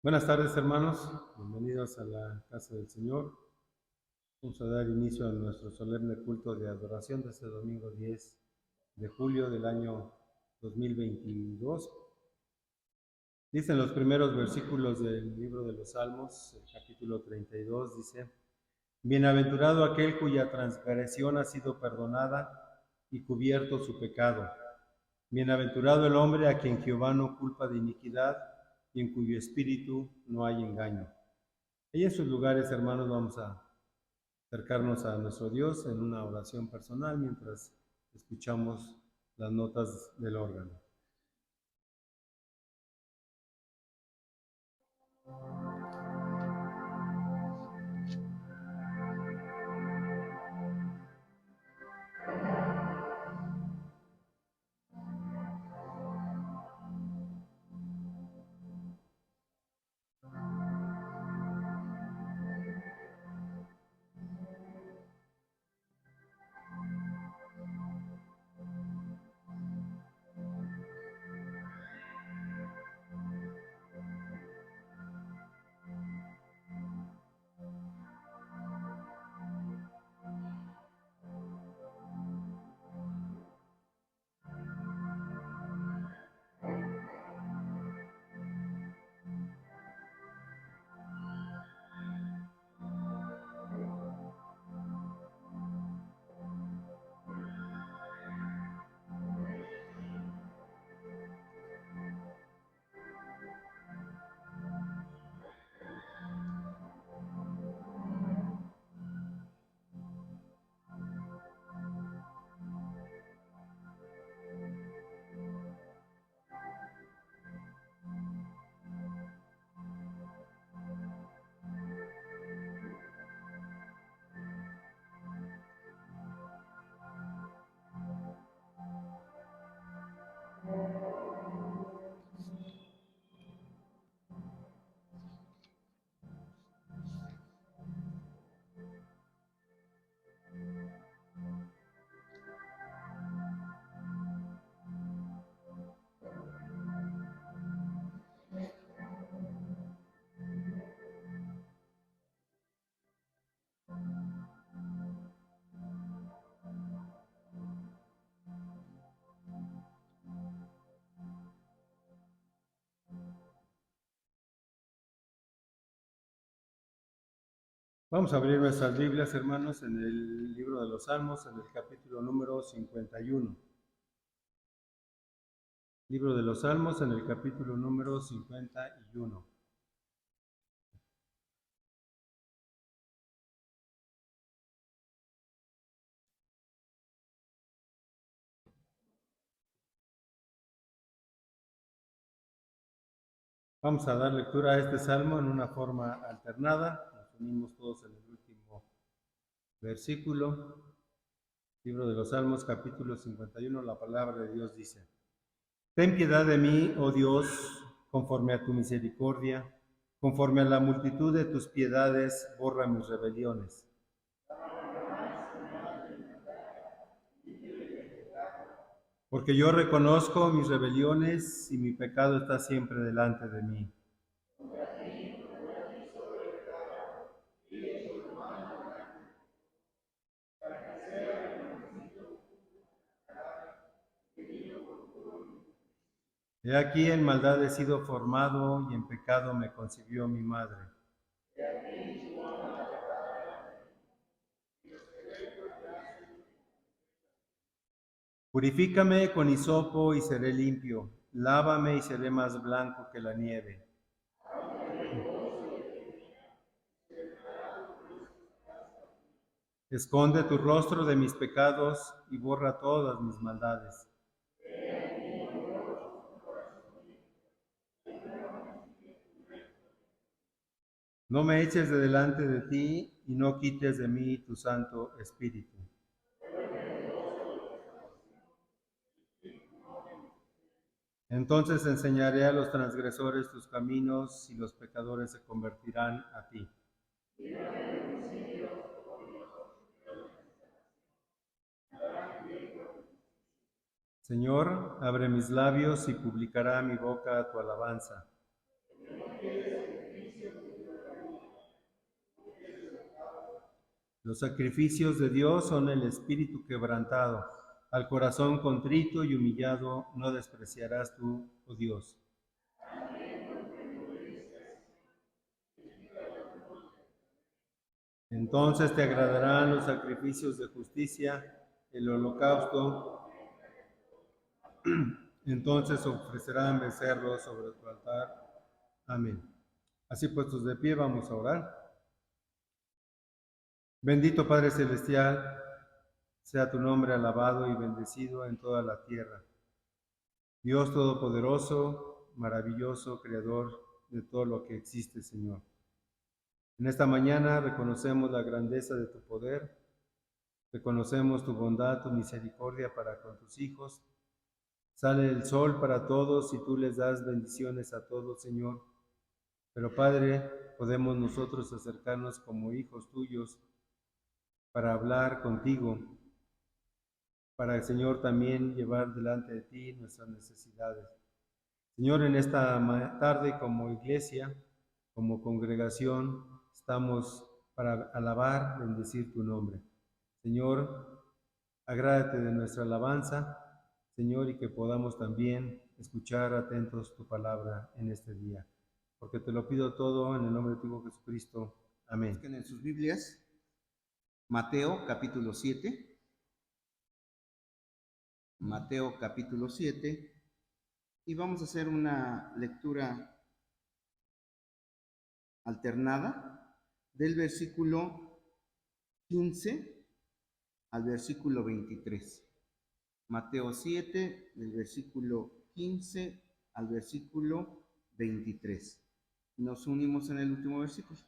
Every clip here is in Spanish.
Buenas tardes, hermanos. Bienvenidos a la casa del Señor. Vamos a dar inicio a nuestro solemne culto de adoración de este domingo 10 de julio del año 2022. Dicen los primeros versículos del libro de los Salmos, el capítulo 32, dice: Bienaventurado aquel cuya transgresión ha sido perdonada y cubierto su pecado. Bienaventurado el hombre a quien Jehová no culpa de iniquidad y en cuyo espíritu no hay engaño. Y en sus lugares, hermanos, vamos a acercarnos a nuestro Dios en una oración personal mientras escuchamos las notas del órgano. Vamos a abrir nuestras Biblias, hermanos, en el libro de los Salmos, en el capítulo número 51. Libro de los Salmos, en el capítulo número 51. Vamos a dar lectura a este salmo en una forma alternada. Nos unimos todos en el último versículo. Libro de los Salmos, capítulo 51, la palabra de Dios dice: Ten piedad de mí, oh Dios, conforme a tu misericordia, conforme a la multitud de tus piedades, borra mis rebeliones. Porque yo reconozco mis rebeliones y mi pecado está siempre delante de mí. He aquí en maldad he sido formado y en pecado me concibió mi madre. Purifícame con hisopo y seré limpio. Lávame y seré más blanco que la nieve. Esconde tu rostro de mis pecados y borra todas mis maldades. No me eches de delante de ti y no quites de mí tu Santo Espíritu. Entonces enseñaré a los transgresores tus caminos y los pecadores se convertirán a ti. Señor, abre mis labios y publicará mi boca tu alabanza. Los sacrificios de Dios son el espíritu quebrantado. Al corazón contrito y humillado no despreciarás tú, oh Dios. Entonces te agradarán los sacrificios de justicia, el holocausto. Entonces ofrecerán becerros sobre tu altar. Amén. Así puestos de pie, vamos a orar. Bendito Padre Celestial, sea tu nombre alabado y bendecido en toda la tierra. Dios Todopoderoso, maravilloso, Creador de todo lo que existe, Señor. En esta mañana reconocemos la grandeza de tu poder, reconocemos tu bondad, tu misericordia para con tus hijos. Sale el sol para todos y tú les das bendiciones a todos, Señor. Pero Padre, podemos nosotros acercarnos como hijos tuyos para hablar contigo, para, Señor, también llevar delante de ti nuestras necesidades. Señor, en esta tarde como iglesia, como congregación, estamos para alabar, bendecir tu nombre. Señor, agrádate de nuestra alabanza, Señor, y que podamos también escuchar atentos tu palabra en este día. Porque te lo pido todo en el nombre de tu Hijo Jesucristo. Amén. Busquen en sus Biblias Mateo capítulo 7. Mateo capítulo 7. Y vamos a hacer una lectura alternada del versículo 15 al versículo 23. Mateo 7, del versículo 15 al versículo 23. Nos unimos en el último versículo.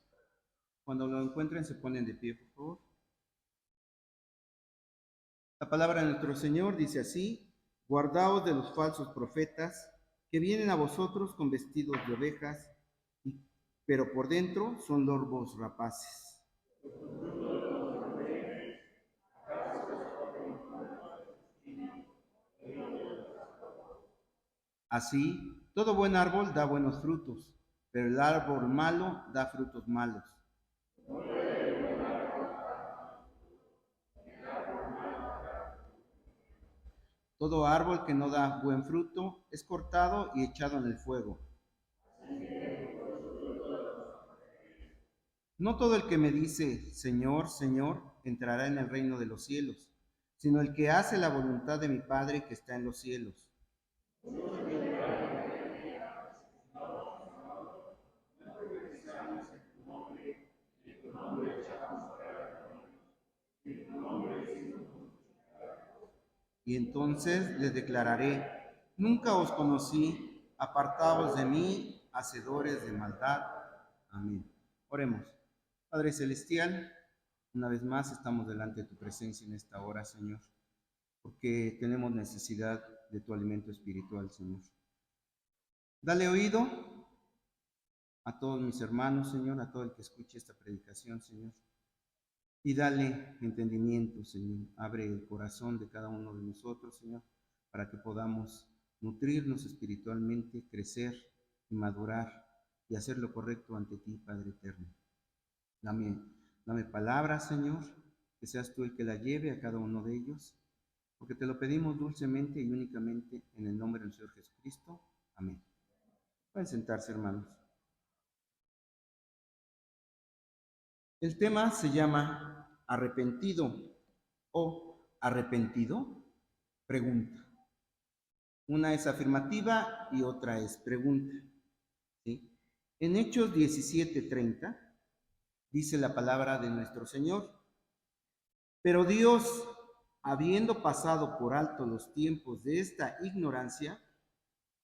Cuando lo encuentren, se ponen de pie, por favor. La palabra de nuestro Señor dice así: guardaos de los falsos profetas que vienen a vosotros con vestidos de ovejas, pero por dentro son lobos rapaces. Así, todo buen árbol da buenos frutos, pero el árbol malo da frutos malos. Todo árbol que no da buen fruto es cortado y echado en el fuego. No todo el que me dice, Señor, Señor, entrará en el reino de los cielos, sino el que hace la voluntad de mi Padre que está en los cielos. Y entonces les declararé: nunca os conocí, apartaos de mí, hacedores de maldad. Amén. Oremos. Padre Celestial, una vez más estamos delante de tu presencia en esta hora, Señor, porque tenemos necesidad de tu alimento espiritual, Señor. Dale oído a todos mis hermanos, Señor, a todo el que escuche esta predicación, Señor. Y dale entendimiento, Señor. Abre el corazón de cada uno de nosotros, Señor, para que podamos nutrirnos espiritualmente, crecer y madurar y hacer lo correcto ante ti, Padre eterno. Dame palabra, Señor, que seas tú el que la lleve a cada uno de ellos, porque te lo pedimos dulcemente y únicamente en el nombre del Señor Jesucristo. Amén. Pueden sentarse, hermanos. El tema se llama arrepentido o arrepentido, pregunta. Una es afirmativa y otra es pregunta. ¿Sí? En Hechos 17:30 dice la palabra de nuestro Señor: pero Dios, habiendo pasado por alto los tiempos de esta ignorancia,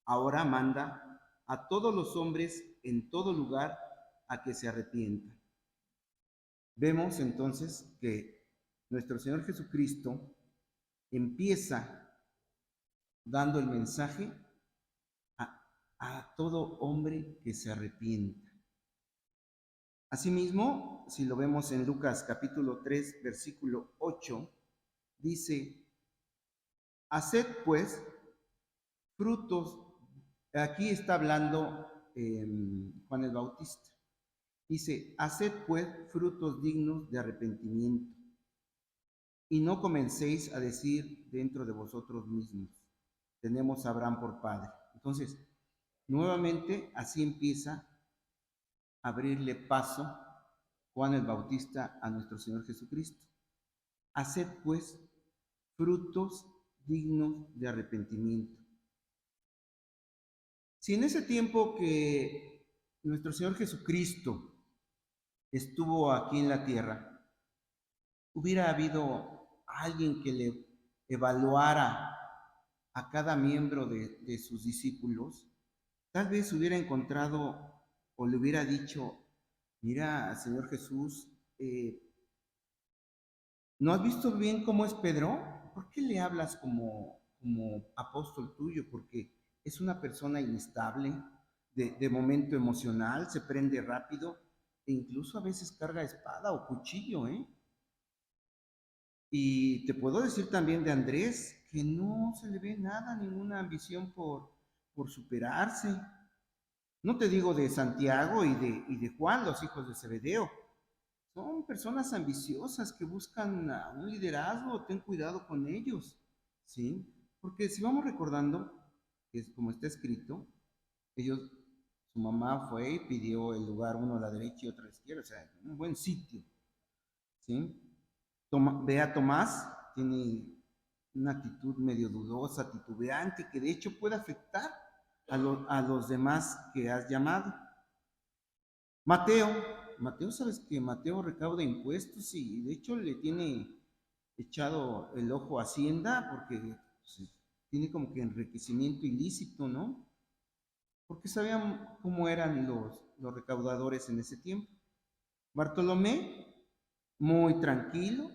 ahora manda a todos los hombres en todo lugar a que se arrepientan. Vemos entonces que nuestro Señor Jesucristo empieza dando el mensaje a todo hombre que se arrepienta. Asimismo, si lo vemos en Lucas capítulo 3, versículo 8, dice, haced pues frutos, aquí está hablando Juan el Bautista, dice, haced pues frutos dignos de arrepentimiento y no comencéis a decir dentro de vosotros mismos, tenemos a Abraham por padre. Entonces, nuevamente así empieza a abrirle paso Juan el Bautista a nuestro Señor Jesucristo. Haced pues frutos dignos de arrepentimiento. Si en ese tiempo que nuestro Señor Jesucristo estuvo aquí en la tierra, hubiera habido alguien que le evaluara a cada miembro de sus discípulos, tal vez hubiera encontrado o le hubiera dicho, mira, Señor Jesús, ¿no has visto bien cómo es Pedro? ¿Por qué le hablas como apóstol tuyo? Porque es una persona inestable, de momento emocional, se prende rápido e incluso a veces carga espada o cuchillo, ¿eh? Y te puedo decir también de Andrés, que no se le ve nada, ninguna ambición por superarse. No te digo de Santiago y de Juan, los hijos de Zebedeo. Son personas ambiciosas que buscan un liderazgo, ten cuidado con ellos, ¿sí? Porque si vamos recordando, que es como está escrito, ellos, su mamá fue y pidió el lugar uno a la derecha y otro a la izquierda, o sea, un buen sitio, ¿sí? Ve a Tomás, tiene una actitud medio dudosa, titubeante, que de hecho puede afectar a los demás que has llamado. Mateo, Mateo, sabes que Mateo recauda impuestos y de hecho le tiene echado el ojo a Hacienda porque pues, tiene como que enriquecimiento ilícito, ¿no? Porque sabían cómo eran los recaudadores en ese tiempo. Bartolomé, muy tranquilo,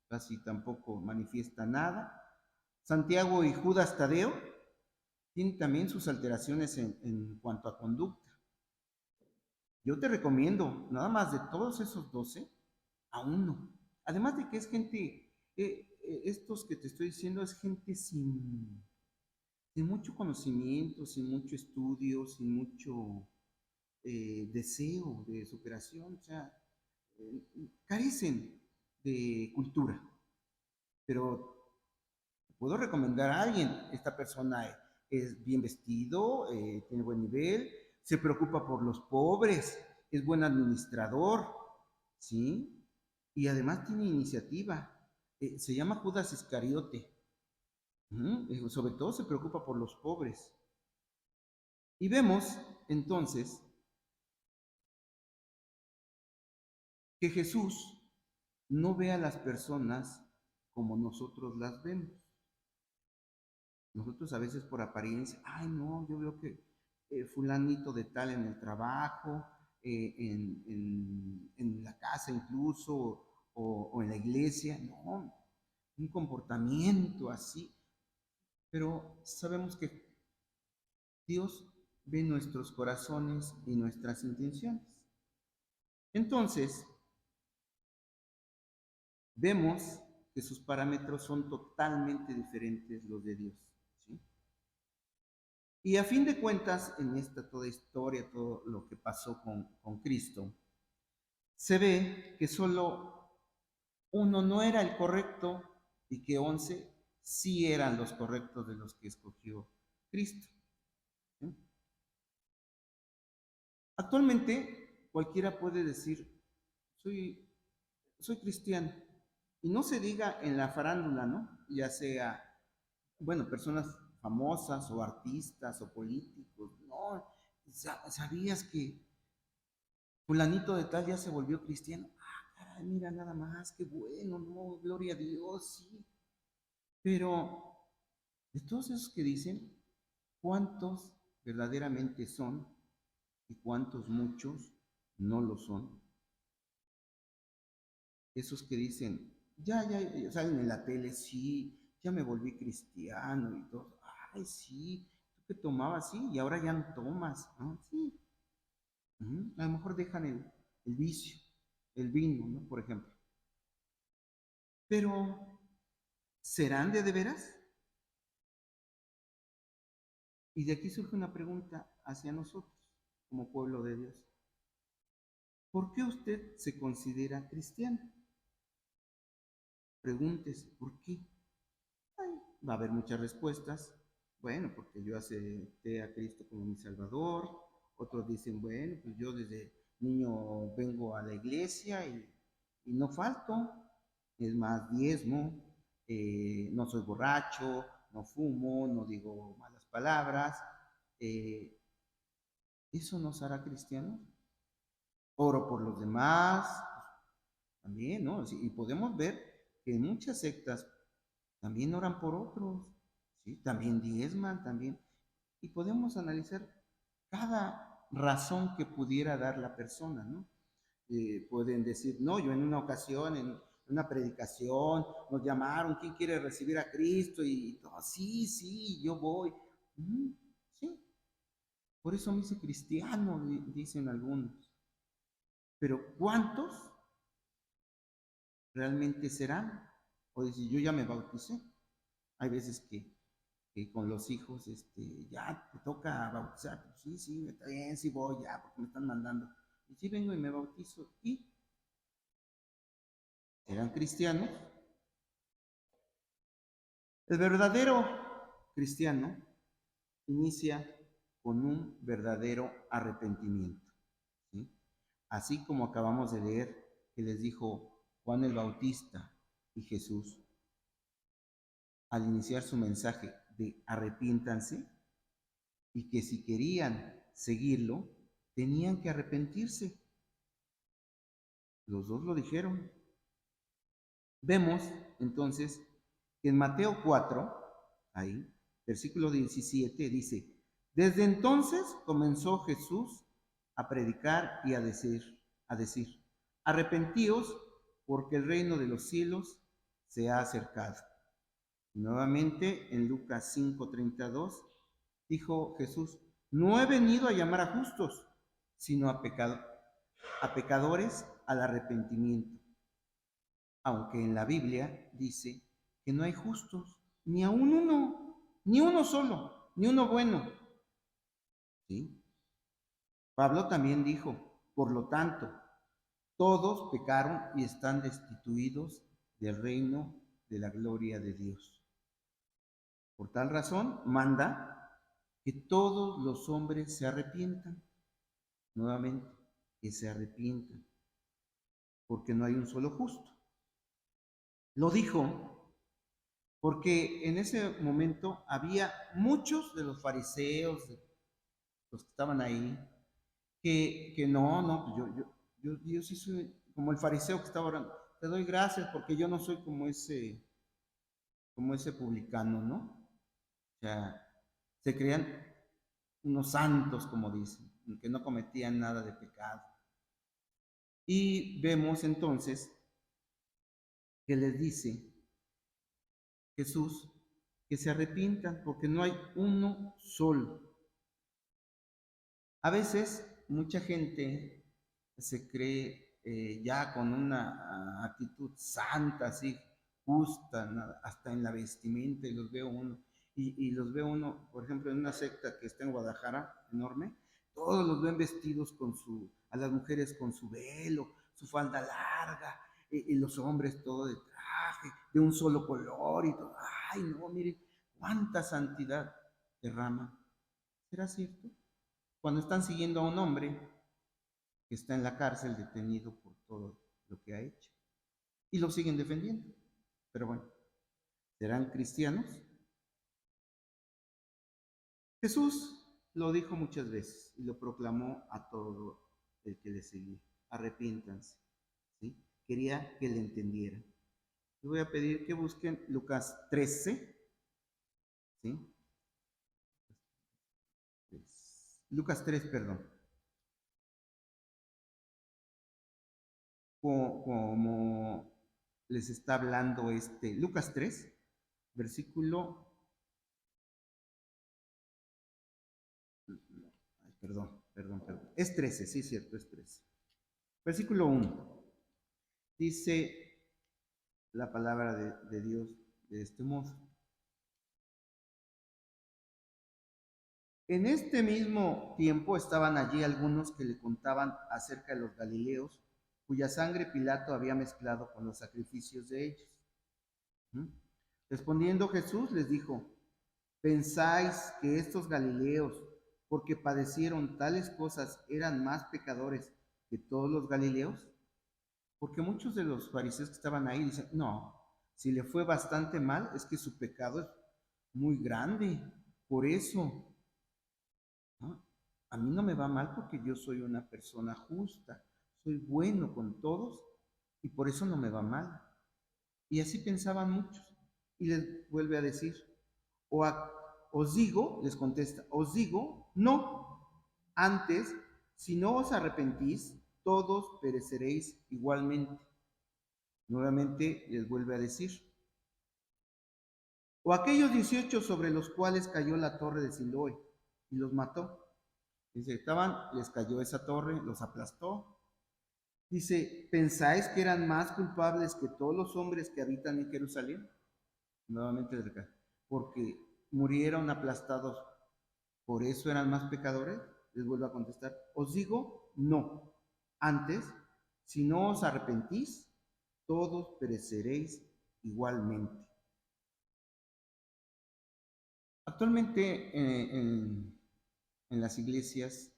casi tampoco manifiesta nada. Santiago y Judas Tadeo tienen también sus alteraciones en cuanto a conducta. Yo te recomiendo, nada más de todos esos 12, a uno. Además de que es gente, estos que te estoy diciendo es gente sin mucho conocimiento, sin mucho estudio, sin mucho deseo de superación, o sea, carecen de cultura. Pero puedo recomendar a alguien, esta persona es bien vestido, tiene buen nivel, se preocupa por los pobres, es buen administrador, ¿sí? Y además tiene iniciativa. Se llama Judas Iscariote. Sobre todo se preocupa por los pobres. Y vemos entonces que Jesús no ve a las personas como nosotros las vemos. Nosotros a veces por apariencia, ay no, yo veo que fulanito de tal en el trabajo, en la casa incluso, o en la iglesia, no, un comportamiento así. Pero sabemos que Dios ve nuestros corazones y nuestras intenciones. Entonces, vemos que sus parámetros son totalmente diferentes los de Dios. ¿Sí? Y a fin de cuentas, en esta toda historia, todo lo que pasó con Cristo, se ve que solo uno no era el correcto y que 11 sí eran los correctos de los que escogió Cristo. ¿Sí? Actualmente, cualquiera puede decir, soy cristiano. Y no se diga en la farándula, ¿no? Ya sea, bueno, personas famosas o artistas o políticos, no, ¿sabías que fulanito de tal ya se volvió cristiano? Ah, caray, mira nada más, qué bueno, no, gloria a Dios, sí. Pero de todos esos que dicen, ¿cuántos verdaderamente son y cuántos muchos no lo son? Esos que dicen, salen en la tele, sí, ya me volví cristiano y todo, ay, sí, que tomabas, sí, y ahora ya no tomas, ¿no? Sí. A lo mejor dejan el vicio, el vino, ¿no? Por ejemplo. Pero, ¿serán de veras? Y de aquí surge una pregunta hacia nosotros, como pueblo de Dios. ¿Por qué usted se considera cristiano? Pregúntese, ¿por qué? Ay, va a haber muchas respuestas. Bueno, porque yo acepté a Cristo como mi Salvador. Otros dicen, bueno, pues yo desde niño vengo a la iglesia y no falto. Es más, diezmo, no soy borracho, no fumo, no digo malas palabras. Eh, ¿Eso nos hará cristianos? Oro por los demás, también, ¿no? Sí, y podemos ver que en muchas sectas también oran por otros, ¿sí? También diezman, también. Y podemos analizar cada razón que pudiera dar la persona, ¿no? Pueden decir, no, yo en una ocasión, en una predicación, nos llamaron, ¿quién quiere recibir a Cristo? Y todo, sí, sí, yo voy. Sí, por eso me hice cristiano, dicen algunos. Pero ¿cuántos realmente serán? O decir, yo ya me bauticé. Hay veces que con los hijos, ya te toca bautizar. Pues sí, sí, está bien, sí voy ya, porque me están mandando. Y sí vengo y me bautizo. ¿Y serán cristianos? El verdadero cristiano inicia con un verdadero arrepentimiento, ¿sí? Así como acabamos de leer que les dijo Juan el Bautista y Jesús al iniciar su mensaje de arrepiéntanse, y que si querían seguirlo, tenían que arrepentirse. Los dos lo dijeron. Vemos entonces que en Mateo 4, ahí, versículo 17, dice, desde entonces comenzó Jesús a predicar y a decir, arrepentíos porque el reino de los cielos se ha acercado. Nuevamente en Lucas 5:32 dijo Jesús, no he venido a llamar a justos, sino a pecadores al arrepentimiento. Aunque en la Biblia dice que no hay justos, ni aun uno, ni uno solo, ni uno bueno. ¿Sí? Pablo también dijo, por lo tanto, todos pecaron y están destituidos del reino de la gloria de Dios. Por tal razón, manda que todos los hombres se arrepientan. Nuevamente, que se arrepientan, porque no hay un solo justo. Lo dijo porque en ese momento había muchos de los fariseos, de los que estaban ahí, que no, pues yo sí soy como el fariseo que estaba orando. Te doy gracias porque yo no soy como ese publicano, ¿no? O sea, se creían unos santos, como dicen, que no cometían nada de pecado. Y vemos entonces que les dice Jesús que se arrepientan porque no hay uno solo. A veces mucha gente se cree ya con una actitud santa, así justa, hasta en la vestimenta, y los veo uno. Y los veo uno, por ejemplo, en una secta que está en Guadalajara, enorme, todos los ven vestidos a las mujeres con su velo, su falda larga, y los hombres todo de traje, de un solo color, y todo. Ay, no, miren, cuánta santidad derrama. ¿Será cierto? Cuando están siguiendo a un hombre que está en la cárcel detenido por todo lo que ha hecho. Y lo siguen defendiendo. Pero bueno, ¿serán cristianos? Jesús lo dijo muchas veces y lo proclamó a todo el que le seguía. Arrepiéntanse. ¿Sí? Quería que le entendieran. Les voy a pedir que busquen Lucas 13. ¿Sí? Lucas 3, perdón. Como les está hablando Lucas 3, versículo perdón. Es 13, sí, cierto, es 13. Versículo 1. Dice la palabra de Dios de este modo. En este mismo tiempo estaban allí algunos que le contaban acerca de los galileos, cuya sangre Pilato había mezclado con los sacrificios de ellos. ¿Mm? Respondiendo Jesús les dijo: ¿pensáis que estos galileos, porque padecieron tales cosas, eran más pecadores que todos los galileos? Porque muchos de los fariseos que estaban ahí dicen: no, si le fue bastante mal, es que su pecado es muy grande. Por eso, ¿no? A mí no me va mal porque yo soy una persona justa, soy bueno con todos y por eso no me va mal. Y así pensaban muchos. Y les vuelve a decir: o os digo, les contesta, os digo, no, antes, si no os arrepentís, todos pereceréis igualmente. Nuevamente les vuelve a decir: o aquellos 18 sobre los cuales cayó la torre de Siloé y los mató. Dice, les cayó esa torre, los aplastó. Dice, ¿pensáis que eran más culpables que todos los hombres que habitan en Jerusalén? Nuevamente les recalco, porque murieron aplastados, ¿por eso eran más pecadores? Les vuelvo a contestar, os digo, no. Antes, si no os arrepentís, todos pereceréis igualmente. Actualmente en las iglesias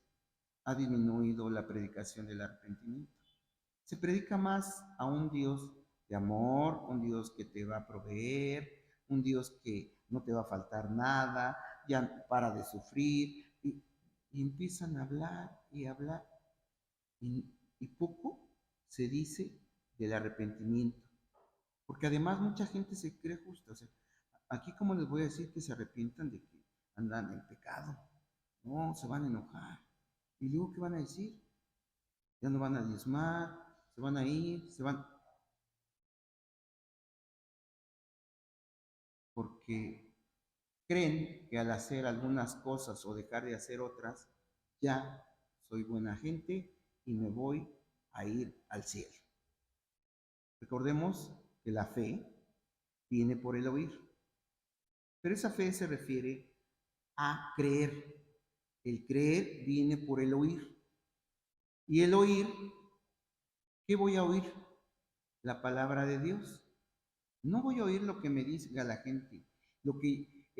ha disminuido la predicación del arrepentimiento. Se predica más a un Dios de amor, un Dios que te va a proveer, un Dios que no te va a faltar nada, ya para de sufrir, y empiezan a hablar y hablar, y poco se dice del arrepentimiento, porque además mucha gente se cree justa. O sea, aquí como les voy a decir que se arrepientan de que andan en pecado, no, se van a enojar, y luego ¿qué van a decir? Ya no van a diezmar, se van a ir, porque creen que al hacer algunas cosas o dejar de hacer otras, ya soy buena gente y me voy a ir al cielo. Recordemos que la fe viene por el oír, pero esa fe se refiere a creer. El creer viene por el oír. Y el oír, ¿qué voy a oír? La palabra de Dios. No voy a oír lo que me diga la gente, lo que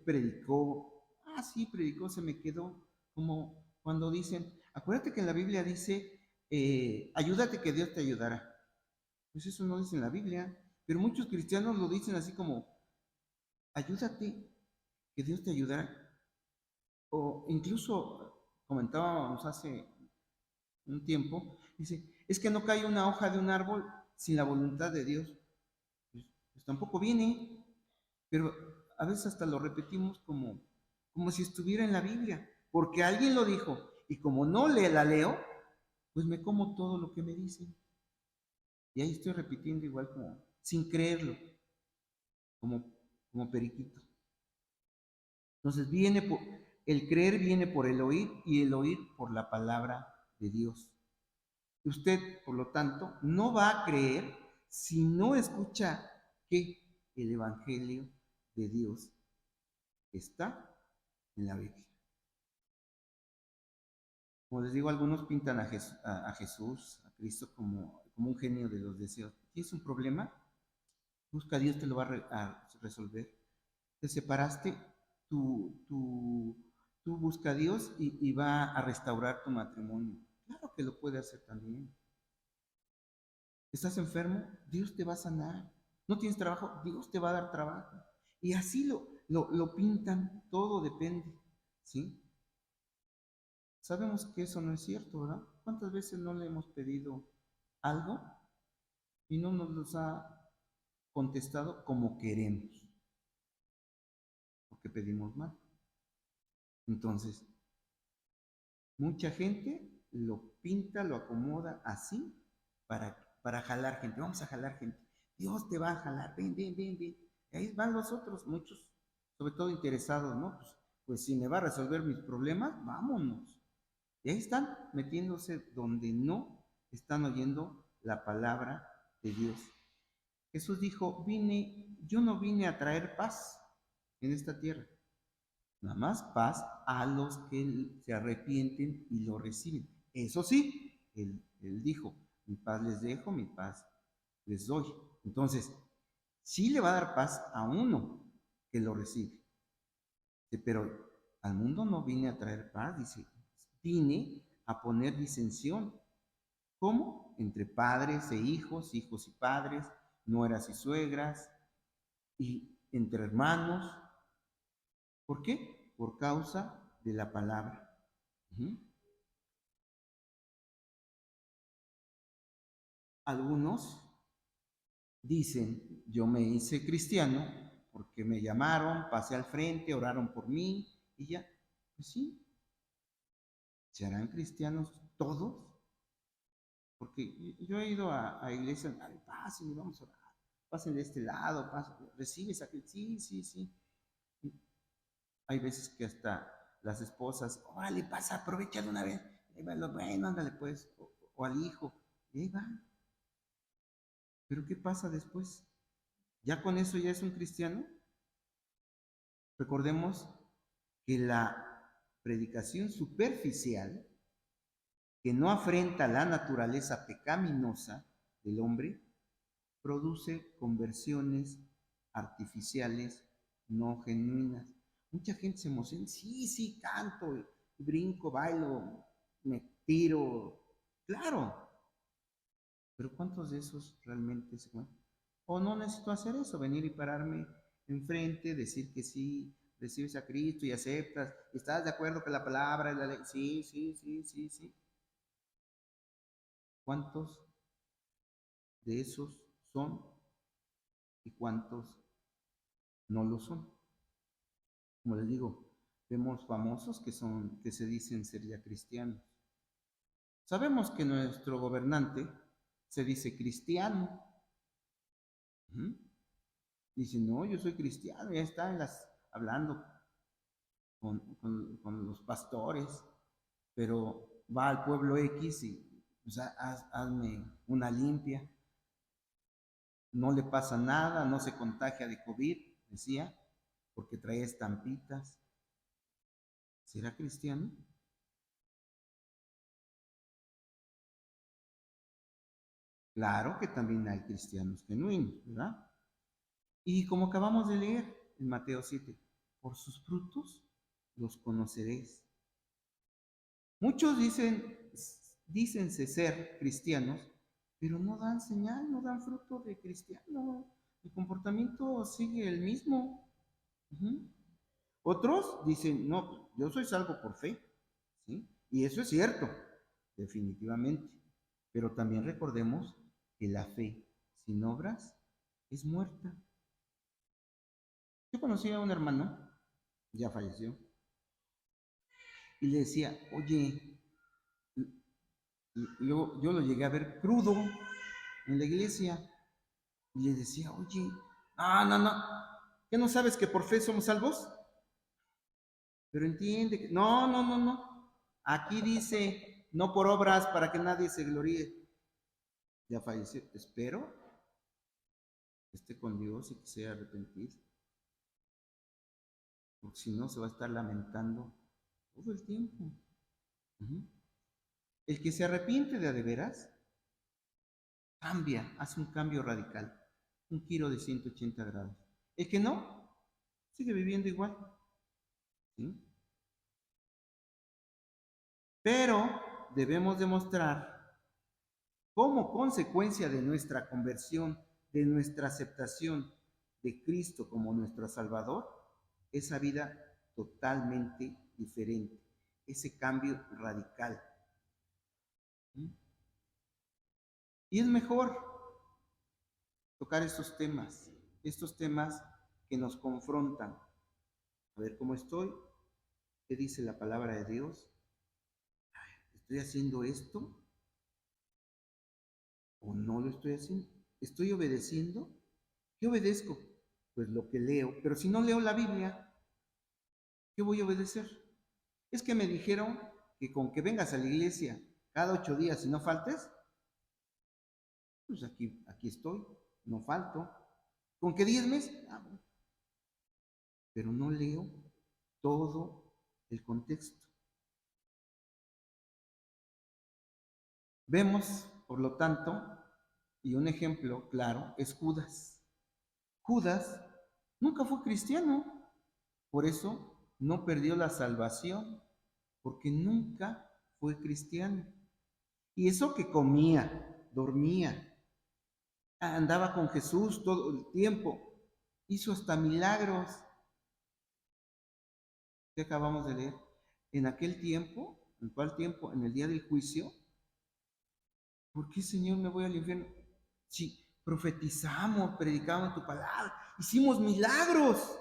predicó. Ah, sí, predicó, se me quedó. Como cuando dicen, acuérdate que en la Biblia dice, ayúdate que Dios te ayudará. Pues eso no dice en la Biblia, pero muchos cristianos lo dicen así como, ayúdate que Dios te ayudará. O incluso comentábamos hace un tiempo, dice, es que no cae una hoja de un árbol sin la voluntad de Dios. Pues tampoco viene, pero a veces hasta lo repetimos como si estuviera en la Biblia, porque alguien lo dijo, y como no la leo, pues me como todo lo que me dicen. Y ahí estoy repitiendo igual como, sin creerlo, como periquito. Entonces el creer viene por el oír y el oír por la palabra de Dios. Usted, por lo tanto, no va a creer si no escucha que el Evangelio de Dios está en la Biblia. Como les digo, algunos pintan a Jesús, a Cristo, como un genio de los deseos. ¿Tienes un problema? Busca a Dios, te lo va a resolver. Te separaste, tú busca a Dios y va a restaurar tu matrimonio. Claro que lo puede hacer también. ¿Estás enfermo? Dios te va a sanar. ¿No tienes trabajo? Dios te va a dar trabajo. Y así lo pintan, todo depende, ¿sí? Sabemos que eso no es cierto, ¿verdad? ¿Cuántas veces no le hemos pedido algo y no nos los ha contestado como queremos? Porque pedimos mal. Entonces, mucha gente lo pinta, lo acomoda así para jalar gente. Vamos a jalar gente. Dios te va a jalar, ven, ven, ven, ven. Y ahí van los otros, muchos, sobre todo interesados, ¿no? Pues si me va a resolver mis problemas, vámonos. Y ahí están metiéndose donde no están oyendo la palabra de Dios. Jesús dijo, yo no vine a traer paz en esta tierra. Nada más paz a los que se arrepienten y lo reciben. Eso sí, él dijo, mi paz les dejo, mi paz les doy. Entonces, sí le va a dar paz a uno que lo recibe. Pero al mundo no vine a traer paz, dice, vine a poner disensión. ¿Cómo? Entre padres e hijos, hijos y padres, nueras y suegras, y entre hermanos. ¿Por qué? Por causa de la palabra. Algunos dicen, yo me hice cristiano porque me llamaron, pasé al frente, oraron por mí y ya. Pues sí. ¿Serán cristianos todos? Porque yo he ido a iglesias, pasen, vamos a orar, pasen de este lado, recibes aquí, sí. Hay veces que hasta las esposas, órale, pasa, aprovecha de una vez, bueno, ándale pues, o al hijo, y ahí va. Pero ¿qué pasa después? ¿Ya con eso ya es un cristiano? Recordemos que la predicación superficial, que no afrenta la naturaleza pecaminosa del hombre, produce conversiones artificiales no genuinas. Mucha gente se emociona, sí, canto, brinco, bailo, me tiro, claro, pero ¿cuántos de esos realmente se mueven? O no necesito hacer eso, venir y pararme enfrente, decir que sí, recibes a Cristo y aceptas, ¿estás de acuerdo que la palabra es la ley? Sí. ¿Cuántos de esos son y cuántos no lo son? Como les digo, vemos famosos que se dicen ser ya cristianos. Sabemos que nuestro gobernante se dice cristiano. Dice, no, yo soy cristiano, ya está hablando con los pastores, pero va al pueblo X y pues, hazme una limpia. No le pasa nada, no se contagia de COVID, decía, porque trae estampitas. ¿Será cristiano? Claro que también hay cristianos genuinos, ¿verdad? Y como acabamos de leer en Mateo 7, por sus frutos los conoceréis. Muchos dícense ser cristianos, pero no dan señal, no dan fruto de cristiano. El comportamiento sigue el mismo. Otros dicen, no, yo soy salvo por fe, ¿sí? Y eso es cierto, definitivamente. Pero también recordemos que la fe sin obras es muerta. Yo conocí a un hermano, ya falleció, y le decía, oye, yo lo llegué a ver crudo en la iglesia, y le decía, oye, no, ¿qué no sabes que por fe somos salvos? Pero entiende que, no, aquí dice, no por obras para que nadie se gloríe. Ya falleció, espero que esté con Dios y que sea arrepentido, porque si no se va a estar lamentando todo el tiempo. El que se arrepiente de veras cambia, hace un cambio radical, un giro de 180 grados. El que no, sigue viviendo igual. ¿Sí? Pero debemos demostrar como consecuencia de nuestra conversión, de nuestra aceptación de Cristo como nuestro Salvador, esa vida totalmente diferente, ese cambio radical. Y es mejor tocar estos temas que nos confrontan. A ver cómo estoy, qué dice la palabra de Dios. ¿Estoy haciendo esto o no lo estoy haciendo? ¿Estoy obedeciendo? ¿Qué obedezco? Pues lo que leo. Pero si no leo la Biblia, ¿qué voy a obedecer? Es que me dijeron que con que vengas a la iglesia cada 8 días y no faltes, pues aquí estoy, no falto. ¿Con que 10 meses? Bueno. Pero no leo todo el contexto. Vemos, por lo tanto, y un ejemplo claro es Judas. Judas nunca fue cristiano, por eso no perdió la salvación, porque nunca fue cristiano. Y eso que comía, dormía, andaba con Jesús todo el tiempo, hizo hasta milagros. ¿Qué acabamos de leer? En aquel tiempo, ¿en cuál tiempo? En el día del juicio. ¿Por qué, Señor, me voy al infierno? Si profetizamos, predicamos tu palabra, hicimos milagros,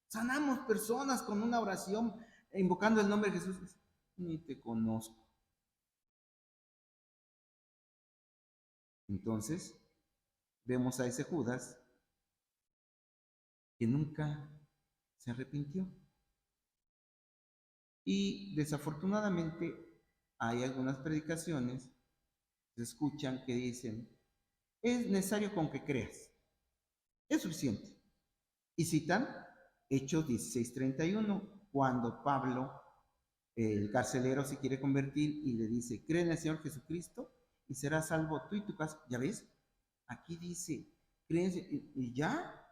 sanamos personas con una oración, invocando el nombre de Jesús. Ni te conozco. Entonces, vemos a ese Judas que nunca se arrepintió. Y desafortunadamente hay algunas predicaciones que se escuchan que dicen, es necesario con que creas, es suficiente. Y citan Hechos 16:31, cuando Pablo, el carcelero, se quiere convertir y le dice, cree en el Señor Jesucristo y serás salvo tú y tu casa. ¿Ya ves? Aquí dice, ¿crees y ya?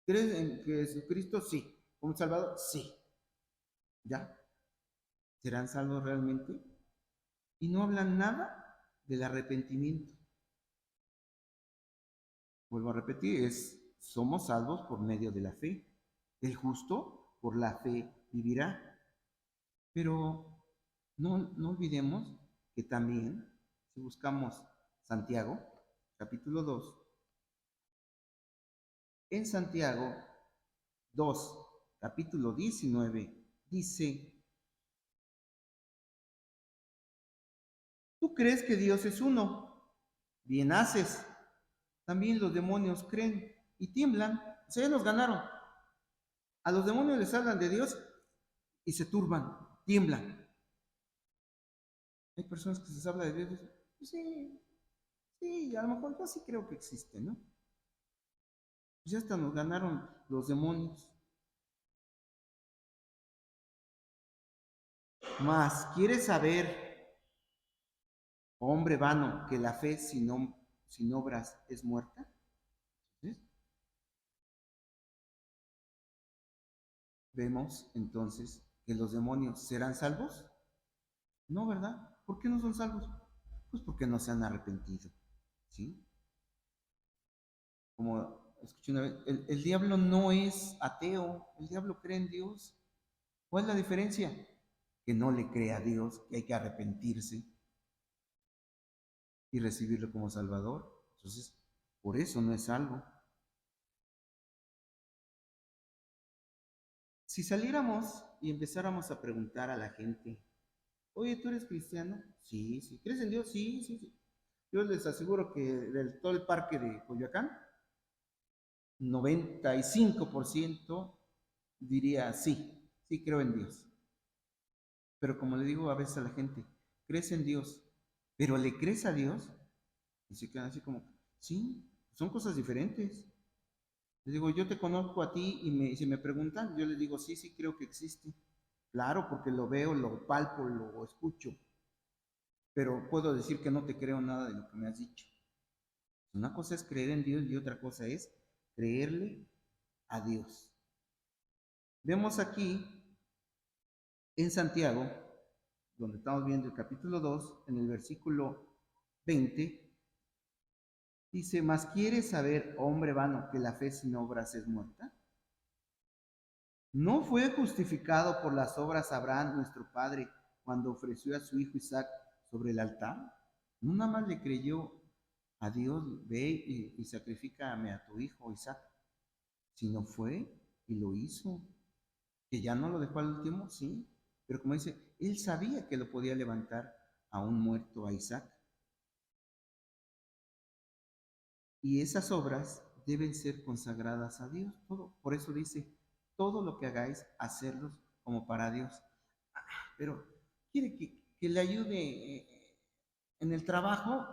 ¿Crees en Jesucristo? Sí. ¿Como Salvador? Sí. ¿Ya? ¿Serán salvos realmente? Y no hablan nada del arrepentimiento. Vuelvo a repetir, somos salvos por medio de la fe. El justo por la fe vivirá. Pero no olvidemos que también, si buscamos Santiago, capítulo 2, en Santiago 2, capítulo 19, dice, ¿tú crees que Dios es uno? Bien haces. También los demonios creen y tiemblan. O sea, ya nos ganaron. A los demonios les hablan de Dios y se turban, tiemblan. Hay personas que se les habla de Dios y dicen, pues sí, a lo mejor yo sí creo que existe, ¿no? Pues ya hasta nos ganaron los demonios. Más, ¿quieres saber, hombre vano, que la fe sin obras es muerta? ¿Sí? Vemos entonces que los demonios serán salvos. No, ¿verdad? ¿Por qué no son salvos? Pues porque no se han arrepentido. ¿Sí? Como escuché una vez, el diablo no es ateo, el diablo cree en Dios. ¿Cuál es la diferencia? Que no le cree a Dios, que hay que arrepentirse y recibirlo como Salvador. Entonces, por eso no es salvo. Si saliéramos y empezáramos a preguntar a la gente, oye, ¿tú eres cristiano? Sí, sí. ¿Crees en Dios? Sí, sí, sí. Yo les aseguro que del todo el parque de Coyoacán, 95% diría sí, sí creo en Dios. Pero como le digo a veces a la gente, ¿crees en Dios? ¿Pero le crees a Dios? Y se quedan así como, sí, son cosas diferentes. Les digo, yo te conozco a ti y si me preguntan, yo les digo, sí, sí creo que existe. Claro, porque lo veo, lo palpo, lo escucho. Pero puedo decir que no te creo nada de lo que me has dicho. Una cosa es creer en Dios y otra cosa es creerle a Dios. Vemos aquí en Santiago, donde estamos viendo el capítulo 2, en el versículo 20, dice, ¿mas quieres saber, hombre vano, que la fe sin obras es muerta? ¿No fue justificado por las obras Abraham, nuestro padre, cuando ofreció a su hijo Isaac sobre el altar? No nada más le creyó a Dios, ve y sacrifícame a tu hijo Isaac, sino fue y lo hizo. Que ya no lo dejó al último, sí, pero como dice, él sabía que lo podía levantar a un muerto, a Isaac. Y esas obras deben ser consagradas a Dios, todo. Por eso dice, todo lo que hagáis, hacerlos como para Dios. Pero quiere que le ayude en el trabajo,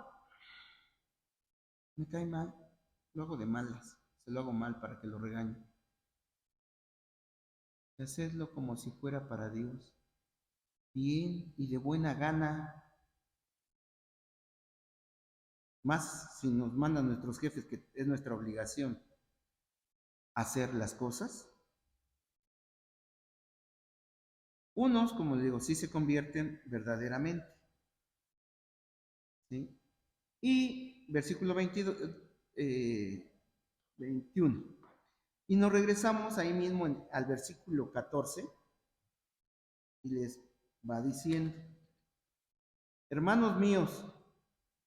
me cae mal, lo hago de malas, se lo hago mal para que lo regañe. Hacedlo como si fuera para Dios, bien y de buena gana, más si nos mandan nuestros jefes, que es nuestra obligación hacer las cosas. Unos, como les digo, sí se convierten verdaderamente. ¿Sí? Y versículo 22, 21. Y nos regresamos ahí mismo al versículo 14 y les va diciendo: hermanos míos,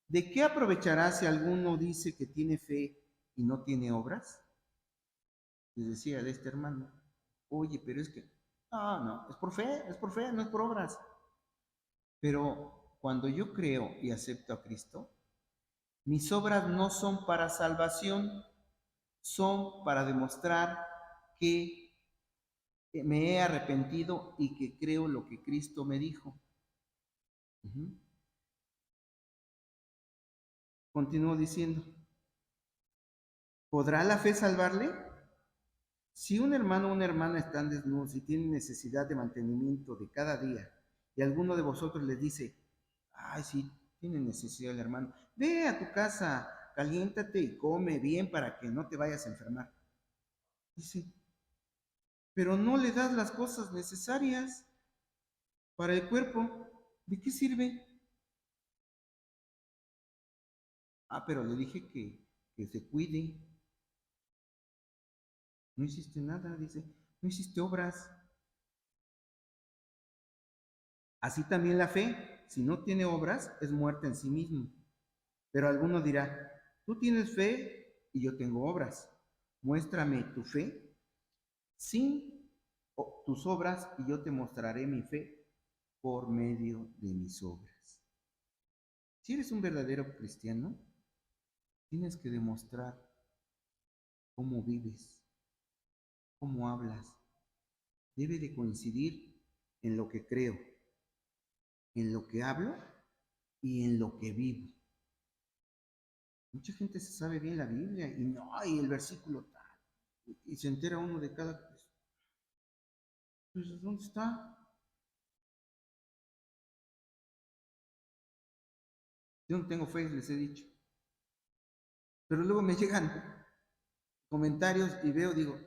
¿de qué aprovechará si alguno dice que tiene fe y no tiene obras? Les decía de este hermano: oye, pero es que, no, es por fe, no es por obras. Pero cuando yo creo y acepto a Cristo, mis obras no son para salvación, son para demostrar que me he arrepentido y que creo lo que Cristo me dijo. Continúo diciendo: ¿podrá la fe salvarle? Si un hermano o una hermana están desnudos y tienen necesidad de mantenimiento de cada día, y alguno de vosotros les dice: ay, sí, tiene necesidad el hermano, ve a tu casa, caliéntate y come bien para que no te vayas a enfermar. Dice: pero no le das las cosas necesarias para el cuerpo, ¿de qué sirve? Pero le dije que se cuide. No hiciste nada, dice, no hiciste obras. Así también la fe, si no tiene obras, es muerta en sí mismo. Pero alguno dirá: tú tienes fe y yo tengo obras. Muéstrame tu fe sin tus obras y yo te mostraré mi fe por medio de mis obras. Si eres un verdadero cristiano, tienes que demostrar cómo vives, cómo hablas. Debe de coincidir en lo que creo, en lo que hablo y en lo que vivo. Mucha gente se sabe bien la Biblia y no, y el versículo tal, y se entera uno de cada cosa. Pues, ¿dónde está? Yo no tengo fe, les he dicho. Pero luego me llegan comentarios y veo, digo,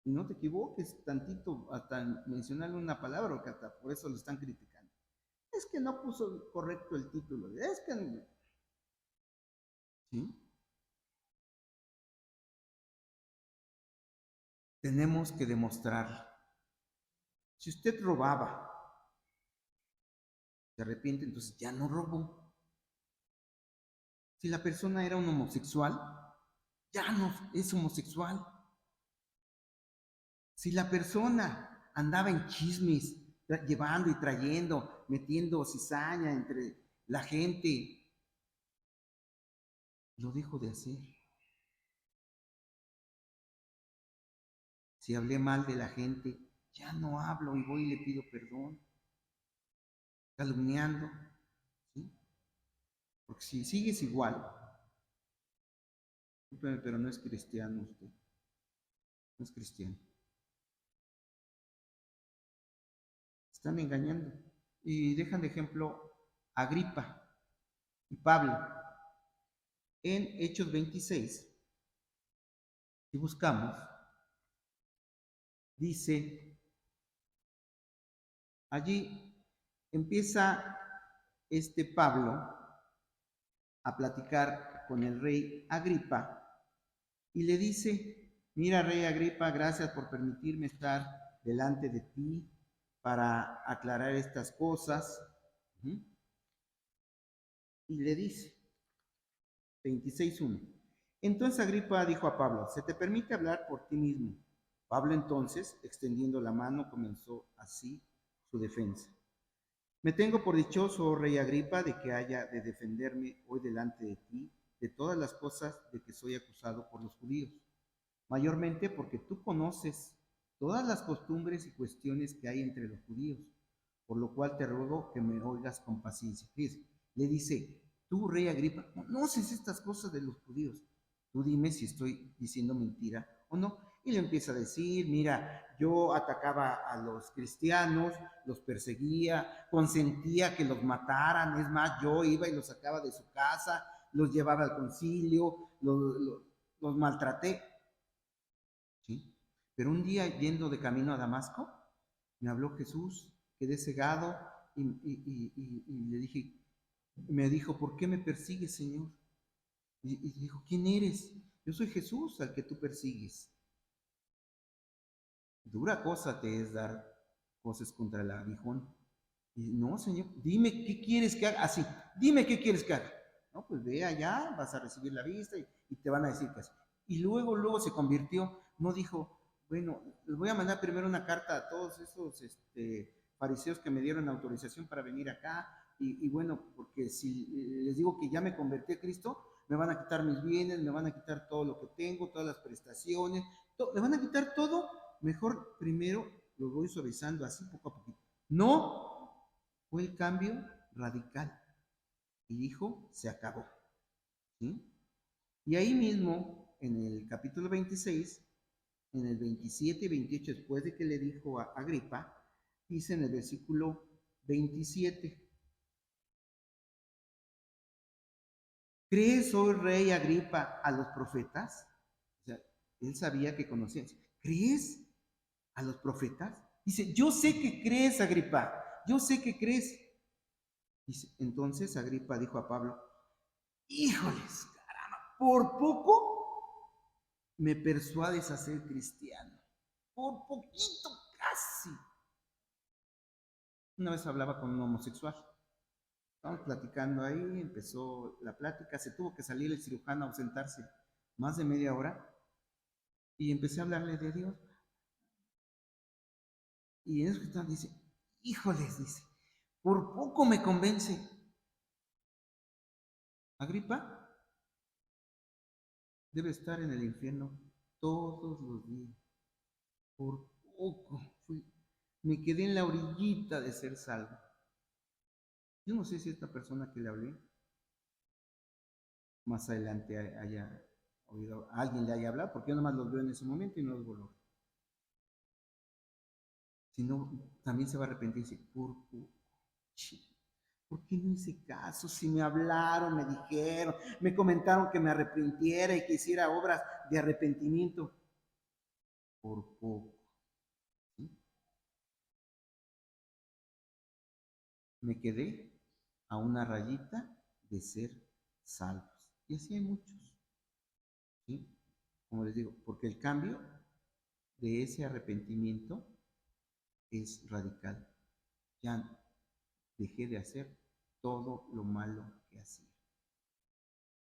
y no te equivoques tantito hasta mencionarle una palabra, que hasta por eso lo están criticando. Es que no puso correcto el título, es que... ¿Sí? Tenemos que demostrar. Si usted robaba, se arrepiente, entonces ya no robó. Si la persona era un homosexual, ya no es homosexual. Si la persona andaba en chismes, llevando y trayendo, metiendo cizaña entre la gente, lo dejo de hacer. Si hablé mal de la gente, ya no hablo y voy y le pido perdón. Calumniando, ¿sí? Porque si sigues igual, pero no es cristiano usted, no es cristiano. Están engañando. Y dejan de ejemplo a Agripa y Pablo. En Hechos 26, si buscamos, dice, allí empieza este Pablo a platicar con el rey Agripa y le dice: mira, rey Agripa, gracias por permitirme estar delante de ti para aclarar estas cosas. Y le dice, 26:1. Entonces Agripa dijo a Pablo: se te permite hablar por ti mismo. Pablo entonces, extendiendo la mano, comenzó así su defensa. Me tengo por dichoso, oh rey Agripa, de que haya de defenderme hoy delante de ti de todas las cosas de que soy acusado por los judíos, mayormente porque tú conoces todas las costumbres y cuestiones que hay entre los judíos, por lo cual te ruego que me oigas con paciencia. Fíjese, le dice, tú, rey Agripa, no conoces estas cosas de los judíos. Tú dime si estoy diciendo mentira o no. Y le empieza a decir, mira, yo atacaba a los cristianos, los perseguía, consentía que los mataran. Es más, yo iba y los sacaba de su casa, los llevaba al concilio, los maltraté. ¿Sí? Pero un día, yendo de camino a Damasco, me habló Jesús, quedé cegado y le dije, me dijo, ¿por qué me persigues, Señor? Y dijo, ¿quién eres? Yo soy Jesús al que tú persigues. Dura cosa te es dar cosas contra el aguijón. Y no, Señor, dime qué quieres que haga. Así, dime qué quieres que haga. No, pues ve allá, vas a recibir la vista y te van a decir qué hacer. Y luego se convirtió, no dijo, bueno, les voy a mandar primero una carta a todos esos fariseos que me dieron autorización para venir acá. Y bueno, porque si les digo que ya me convertí a Cristo, me van a quitar mis bienes, me van a quitar todo lo que tengo, todas las prestaciones, me van a quitar todo. Mejor primero lo voy suavizando así poco a poquito. No, fue el cambio radical. Y dijo, se acabó. ¿Sí? Y ahí mismo, en el capítulo 26, en el 27 y 28, después de que le dijo a Agripa, dice en el versículo 27, ¿crees, oh rey Agripa, a los profetas? O sea, él sabía que conocían. ¿Crees a los profetas? Dice, yo sé que crees, Agripa, yo sé que crees. Dice, entonces Agripa dijo a Pablo, híjoles, caramba, por poco me persuades a ser cristiano. Por poquito, casi. Una vez hablaba con un homosexual. Estábamos platicando ahí, empezó la plática, se tuvo que salir el cirujano a ausentarse más de media hora y empecé a hablarle de Dios. Y en eso que dice, híjoles, dice, por poco me convence. Agripa debe estar en el infierno todos los días. Por poco me quedé en la orillita de ser salvo. Yo no sé si esta persona que le hablé más adelante haya oído, a alguien le haya hablado, porque yo nomás los veo en ese momento y no los vuelvo a ver. Si no, también se va a arrepentir y dice, ¿por qué no hice caso? Si me hablaron, me dijeron, me comentaron que me arrepintiera y que hiciera obras de arrepentimiento. Por poco. ¿Sí? Me quedé a una rayita de ser salvos. Y así hay muchos. ¿Sí? Como les digo, porque el cambio de ese arrepentimiento es radical. Ya dejé de hacer todo lo malo que hacía.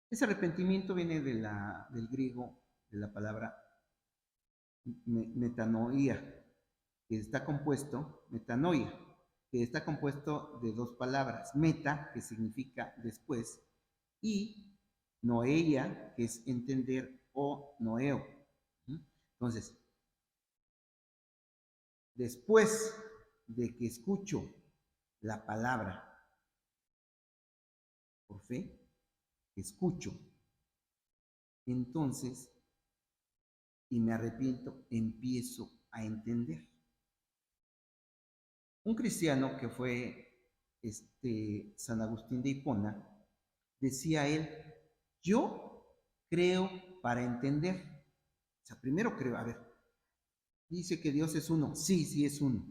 Ese arrepentimiento viene del griego, de la palabra metanoia, que está compuesto, metanoia, que está compuesto de dos palabras, meta, que significa después, y noeia, que es entender, o noeo. Entonces, después de que escucho la palabra por fe, escucho, entonces, y me arrepiento, empiezo a entender. Un cristiano que fue San Agustín de Hipona, decía él, yo creo para entender. O sea, primero creo, a ver, dice que Dios es uno, sí, sí es uno.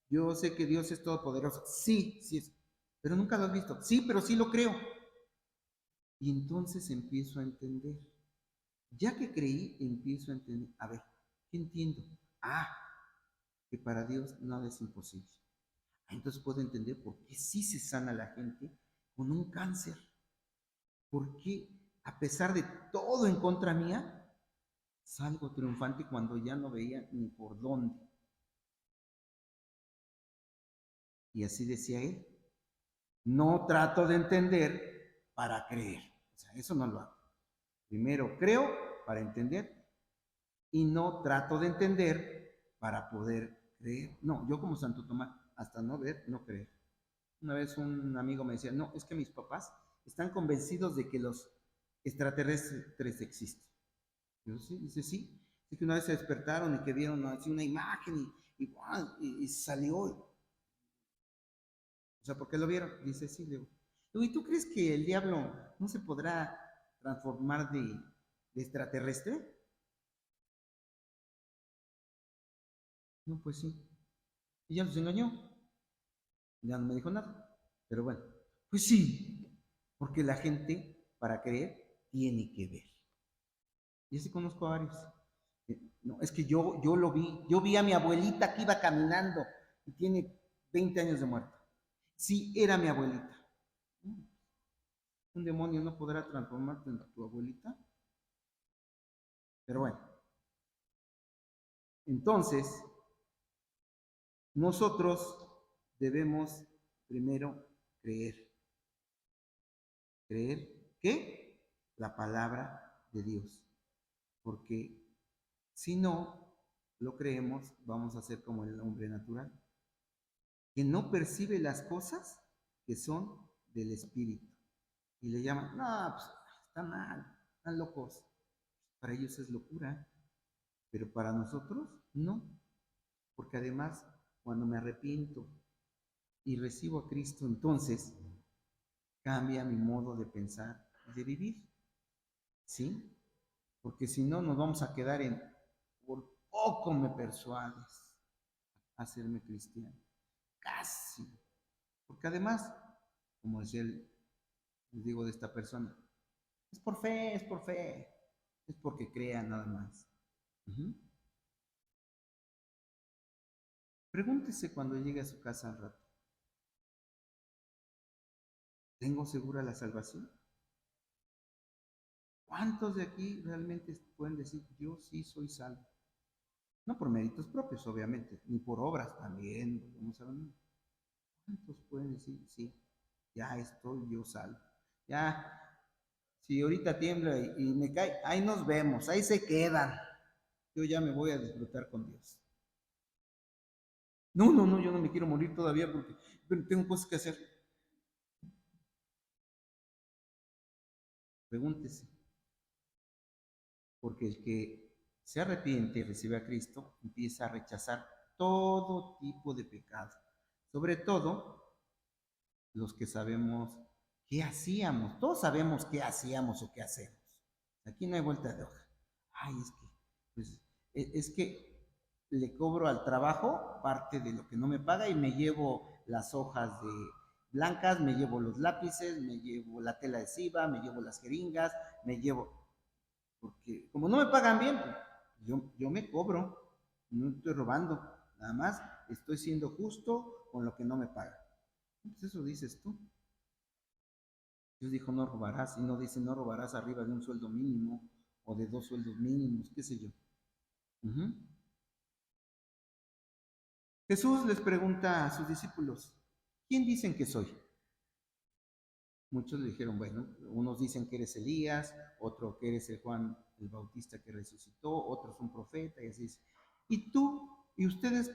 Yo sé que Dios es todopoderoso, sí, sí es, pero nunca lo has visto, sí, pero sí lo creo. Y entonces empiezo a entender. Ya que creí, empiezo a entender, a ver, ¿qué entiendo? Que para Dios nada es imposible. Entonces puedo entender por qué sí se sana la gente con un cáncer. ¿Por qué, a pesar de todo en contra mía, salgo triunfante cuando ya no veía ni por dónde? Y así decía él, no trato de entender para creer. O sea, eso no lo hago. Primero creo para entender y no trato de entender para poder creer. No, yo como Santo Tomás, hasta no ver, no creer. Una vez un amigo me decía, no, es que mis papás están convencidos de que los extraterrestres existen. Yo sí, dice, sí. Dice que una vez se despertaron y que vieron así una imagen y salió. O sea, ¿por qué lo vieron? Dice, sí, le digo, ¿y tú crees que el diablo no se podrá transformar de extraterrestre? No, pues sí. Y ya los engañó. Ya no me dijo nada. Pero bueno, pues sí, porque la gente, para creer, tiene que ver. Y así conozco a varios. No, es que yo lo vi. Yo vi a mi abuelita que iba caminando y tiene 20 años de muerta. Sí, era mi abuelita. Un demonio no podrá transformarte en tu abuelita. Pero bueno, entonces, nosotros debemos primero creer. ¿Creer qué? La palabra de Dios. Porque si no lo creemos, vamos a ser como el hombre natural, que no percibe las cosas que son del Espíritu. Y le llaman, no, pues está mal, están locos. Para ellos es locura, pero para nosotros no. Porque además, cuando me arrepiento y recibo a Cristo, entonces cambia mi modo de pensar y de vivir. ¿Sí? Porque si no, nos vamos a quedar en, por poco me persuades a hacerme cristiano. Casi. Porque además, como decía les digo de esta persona, es por fe, es porque crea nada más. Uh-huh. Pregúntese cuando llegue a su casa al rato, ¿tengo segura la salvación? ¿Cuántos de aquí realmente pueden decir, yo sí soy salvo? No por méritos propios, obviamente, ni por obras también. Vamos a ver. ¿Cuántos pueden decir, sí, ya estoy yo salvo? Ya, si ahorita tiembla y me cae, ahí nos vemos, ahí se quedan. Yo ya me voy a disfrutar con Dios. No, no, no, yo no me quiero morir todavía porque tengo cosas que hacer. Pregúntese, porque el que se arrepiente y recibe a Cristo empieza a rechazar todo tipo de pecado, sobre todo los que sabemos qué hacíamos. Todos sabemos qué hacíamos o qué hacemos. Aquí no hay vuelta de hoja. Ay, es que, pues, es que le cobro al trabajo parte de lo que no me paga y me llevo las hojas de blancas, me llevo los lápices, me llevo la tela adhesiva, me llevo las jeringas, me llevo, porque como no me pagan bien, pues, yo me cobro, no estoy robando, nada más estoy siendo justo con lo que no me pagan. Pues eso dices tú. Dios dijo no robarás y no dice no robarás arriba de un sueldo mínimo o de 2 sueldos mínimos, qué sé yo. Uh-huh. Jesús les pregunta a sus discípulos, ¿quién dicen que soy? Muchos le dijeron, bueno, unos dicen que eres Elías, otro que eres el Juan el Bautista que resucitó, otros un profeta, y así es. Y tú, y ustedes,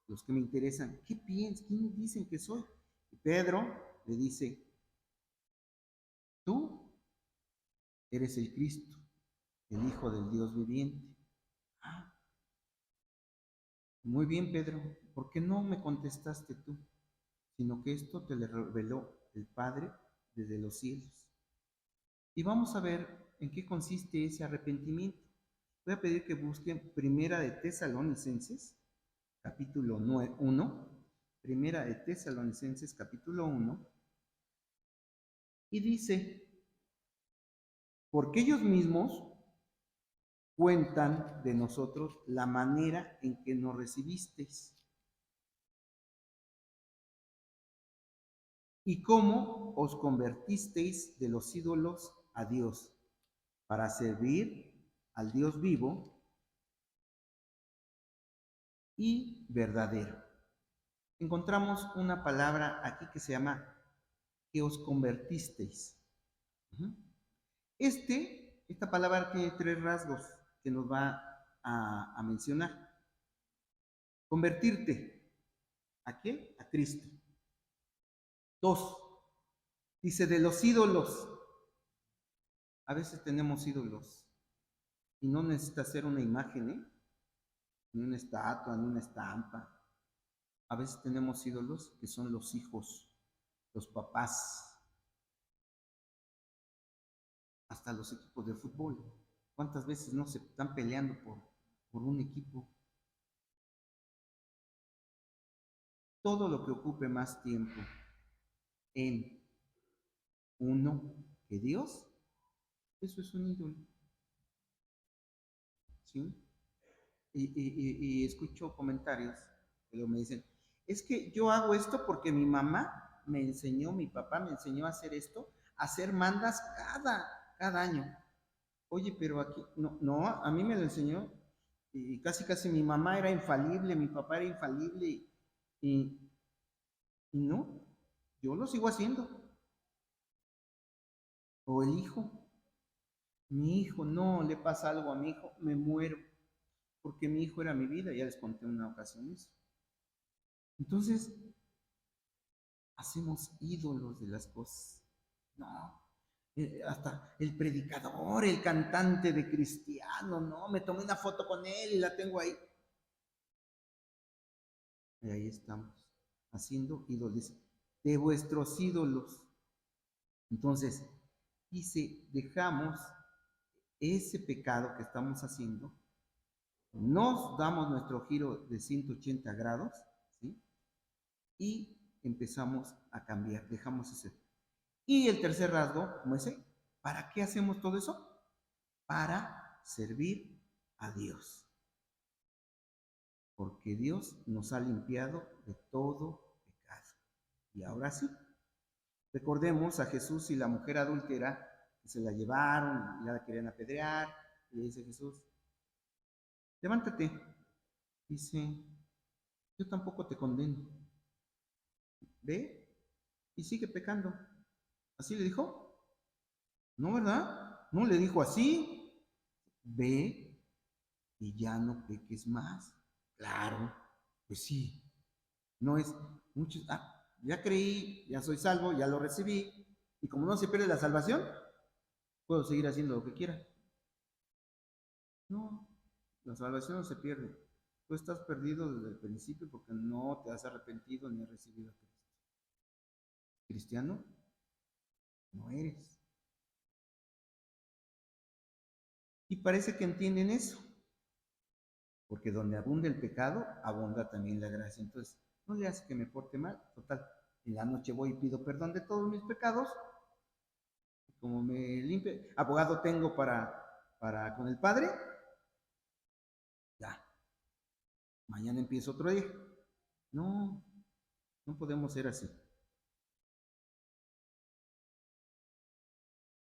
los que me interesan, ¿qué piensan? ¿Quién dicen que soy? Y Pedro le dice, tú eres el Cristo, el Hijo del Dios viviente. Ah, muy bien, Pedro, ¿por qué no me contestaste tú? Sino que esto te le reveló el Padre desde los cielos. Y vamos a ver en qué consiste ese arrepentimiento. Voy a pedir que busquen Primera de Tesalonicenses, capítulo 1, Primera de Tesalonicenses, capítulo 1, y dice, porque ellos mismos cuentan de nosotros la manera en que nos recibisteis y cómo os convertisteis de los ídolos a Dios para servir al Dios vivo y verdadero. Encontramos una palabra aquí que se llama que os convertisteis. Esta palabra tiene 3 rasgos que nos va a mencionar. Convertirte. ¿A qué? A Cristo. 2. Dice de los ídolos. A veces tenemos ídolos y no necesita ser una imagen, ni una estatua, ni una estampa. A veces tenemos ídolos que son los hijos, los papás, hasta los equipos de fútbol. ¿Cuántas veces no se están peleando por un equipo? Todo lo que ocupe más tiempo en uno que Dios, eso es un ídolo. ¿Sí? Y escucho comentarios que luego me dicen, es que yo hago esto porque mi mamá me enseñó, mi papá me enseñó a hacer esto, a hacer mandas cada año. Oye, pero aquí, no, a mí me lo enseñó y casi mi mamá era infalible, mi papá era infalible y no, yo lo sigo haciendo. O el hijo, mi hijo, no, le pasa algo a mi hijo, me muero, porque mi hijo era mi vida, ya les conté una ocasión eso. Entonces, hacemos ídolos de las cosas. No, hasta el predicador, el cantante de cristiano, no, me tomé una foto con él y la tengo ahí. Y ahí estamos, haciendo ídolos, de vuestros ídolos. Entonces, dice, dejamos ese pecado que estamos haciendo, nos damos nuestro giro de 180 grados, ¿sí? Y empezamos a cambiar, dejamos ese. Y el tercer rasgo, como ese, ¿para qué hacemos todo eso? Para servir a Dios. Porque Dios nos ha limpiado de todo pecado. Y ahora sí, recordemos a Jesús y la mujer adúltera, que se la llevaron, y la querían apedrear, y le dice Jesús, levántate. Dice, yo tampoco te condeno. Ve y sigue pecando. ¿Así le dijo? No, ¿verdad? No le dijo así. Ve y ya no peques más. Claro, pues sí. No es muchos, ya creí, ya soy salvo, ya lo recibí. Y como no se pierde la salvación, puedo seguir haciendo lo que quiera. No, la salvación no se pierde. Tú estás perdido desde el principio porque no te has arrepentido ni has recibido a Cristo. Cristiano no eres. Y parece que entienden eso. Porque donde abunda el pecado, abunda también la gracia. Entonces, no le hace que me porte mal. Total, en la noche voy y pido perdón de todos mis pecados. Como me limpie, abogado tengo para con el Padre, ya. Mañana empiezo otro día. No, no podemos ser así.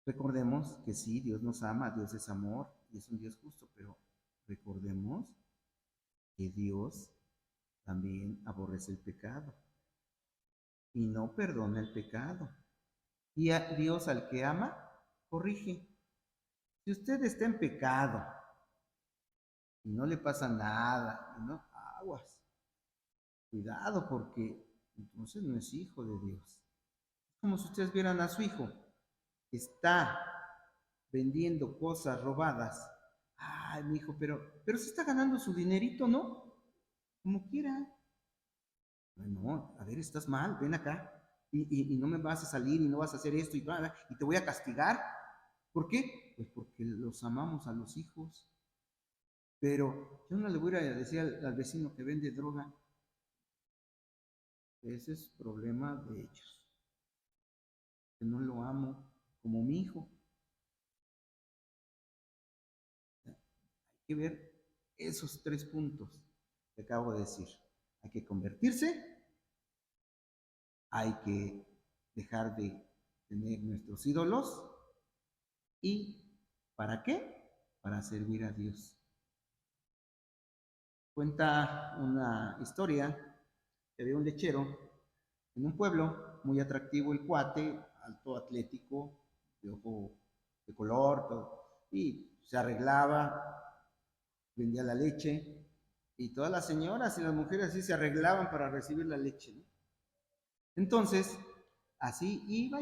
Recordemos que sí, Dios nos ama, Dios es amor y es un Dios justo, pero recordemos que Dios también aborrece el pecado y no perdona el pecado. Y a Dios al que ama, corrige. Si usted está en pecado y no le pasa nada, ¿no? Aguas. Cuidado porque entonces no es hijo de Dios. Es como si ustedes vieran a su hijo que está vendiendo cosas robadas. Ay, mi hijo, pero se está ganando su dinerito, ¿no? Como quiera. No, a ver, estás mal, ven acá. Y no me vas a salir y no vas a hacer esto y te voy a castigar. ¿Por qué? Pues porque los amamos a los hijos. Pero yo no le voy a decir al vecino que vende droga. Ese es problema de ellos. Que no lo amo como mi hijo. Hay que ver esos 3 puntos que acabo de decir. Hay que convertirse, hay que dejar de tener nuestros ídolos y ¿para qué? Para servir a Dios. Cuenta una historia que había un lechero en un pueblo, muy atractivo el cuate, alto, atlético, de ojo de color, todo, y se arreglaba, vendía la leche, Y todas las señoras y las mujeres así se arreglaban para recibir la leche, ¿no? Entonces, así iba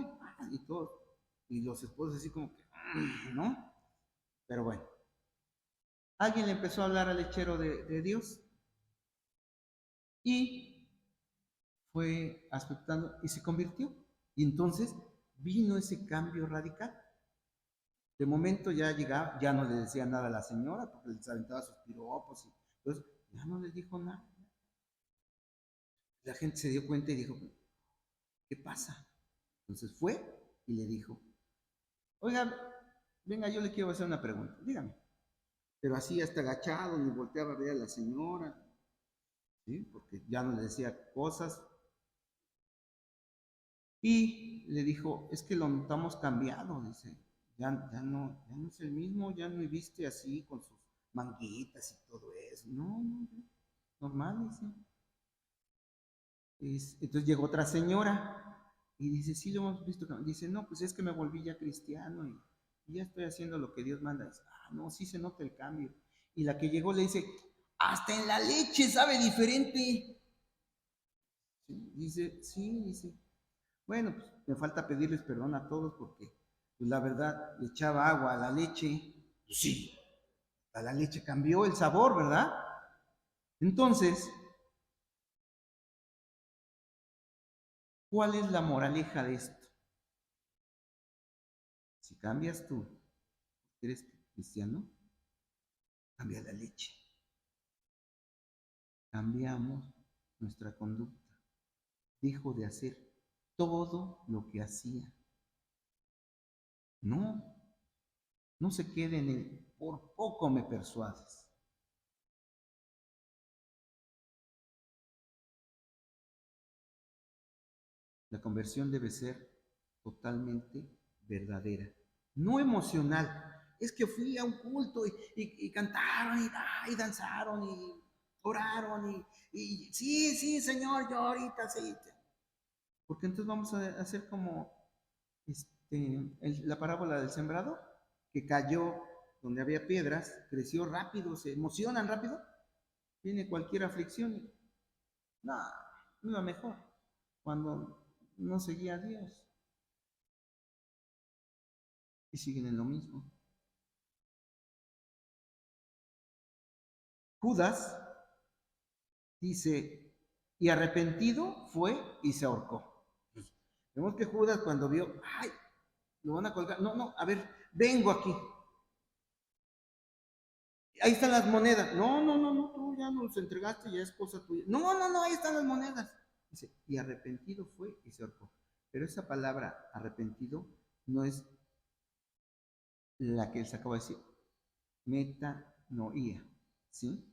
y todo. Y los esposos así como que, ¿no? Pero bueno, alguien le empezó a hablar al lechero de Dios y fue aceptando y se convirtió. Y entonces vino ese cambio radical. De momento ya llegaba, ya no le decía nada a la señora porque les aventaba sus piropos y entonces ya no les dijo nada. La gente se dio cuenta y dijo, ¿qué pasa? Entonces fue y le dijo, oiga, venga, yo le quiero hacer una pregunta, dígame. Pero así hasta agachado, ni volteaba a ver a la señora, ¿sí? Porque ya no le decía cosas. Y le dijo, es que lo notamos cambiado, dice, ya no es el mismo, ya no viste así con sus manguitas y todo eso. No, no, normal, dice. Entonces llegó otra señora y dice, sí lo hemos visto. Dice, no, pues es que me volví ya cristiano y ya estoy haciendo lo que Dios manda. Dice, ah, no, sí se nota el cambio. Y la que llegó le dice, hasta en la leche sabe diferente. Sí, dice, sí, dice, bueno, pues me falta pedirles perdón a todos porque, pues la verdad, le echaba agua a la leche. Pues sí, a la leche cambió el sabor, ¿verdad? Entonces, ¿cuál es la moraleja de esto? Si cambias tú, eres cristiano, cambia la leche. Cambiamos nuestra conducta. Dejo de hacer todo lo que hacía. No, no se quede en el por poco me persuades. La conversión debe ser totalmente verdadera, no emocional. Es que fui a un culto y cantaron y danzaron y oraron y sí, sí, Señor, yo ahorita sí. Porque entonces vamos a hacer como la parábola del sembrado, que cayó donde había piedras, creció rápido, se emocionan rápido, viene cualquier aflicción. No, no iba mejor cuando no seguía a Dios y siguen en lo mismo. Judas dice, y arrepentido fue y se ahorcó. Vemos que Judas cuando vio, ay, lo van a colgar, no, no, a ver, vengo aquí. Ahí están las monedas. No, no, no, no, tú ya nos entregaste, ya es cosa tuya. No, no, no, ahí están las monedas. Dice, y arrepentido fue y se ahorcó. Pero esa palabra arrepentido no es la que él se acaba de decir, metanoía, ¿sí?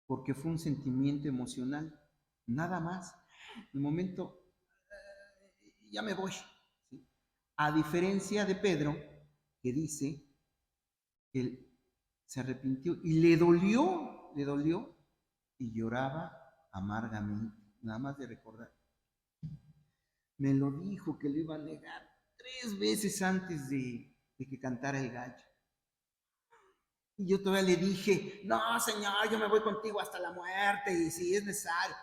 Porque fue un sentimiento emocional, nada más. El momento, ya me voy. ¿Sí? A diferencia de Pedro, que dice que él se arrepintió y le dolió y lloraba amargamente, nada más de recordar. Me lo dijo que lo iba a negar 3 veces antes de que cantara el gallo. Y yo todavía le dije, no, Señor, yo me voy contigo hasta la muerte y si es necesario.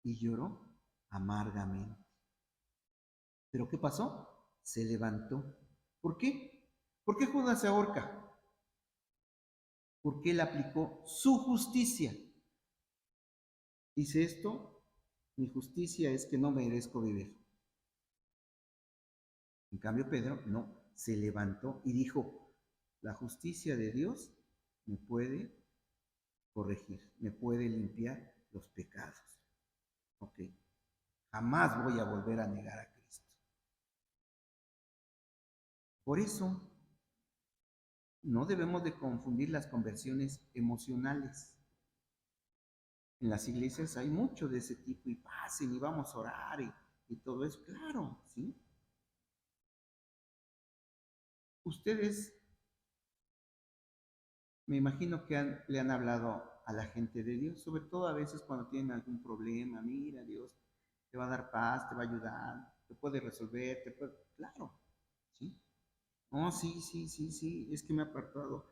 Y lloró amargamente. ¿Pero qué pasó? Se levantó. ¿Por qué? ¿Por qué Judas se ahorca? Porque él aplicó su justicia. Dice esto, mi justicia es que no merezco vivir. En cambio, Pedro no, se levantó y dijo, la justicia de Dios me puede corregir, me puede limpiar los pecados. Ok, jamás voy a volver a negar a Cristo. Por eso, no debemos de confundir las conversiones emocionales. En las iglesias hay mucho de ese tipo y pasen y vamos a orar y todo eso, claro, ¿sí? Ustedes, me imagino que le han hablado a la gente de Dios, sobre todo a veces cuando tienen algún problema, mira, Dios te va a dar paz, te va a ayudar, te puede resolver, claro, ¿sí? Oh, sí, sí, sí, sí, es que me ha apartado.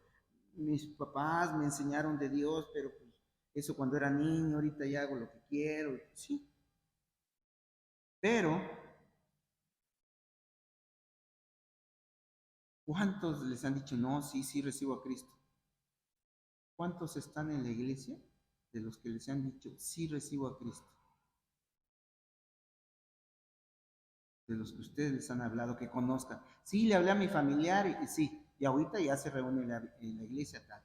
mis papás me enseñaron de Dios, pero pues, eso cuando era niño, ahorita ya hago lo que quiero. Sí. Pero, ¿cuántos les han dicho, no, sí, sí recibo a Cristo? ¿Cuántos están en la iglesia de los que les han dicho, sí recibo a Cristo? De los que ustedes les han hablado, que conozcan. Sí, le hablé a mi familiar y sí, y ahorita ya se reúne en la iglesia tal.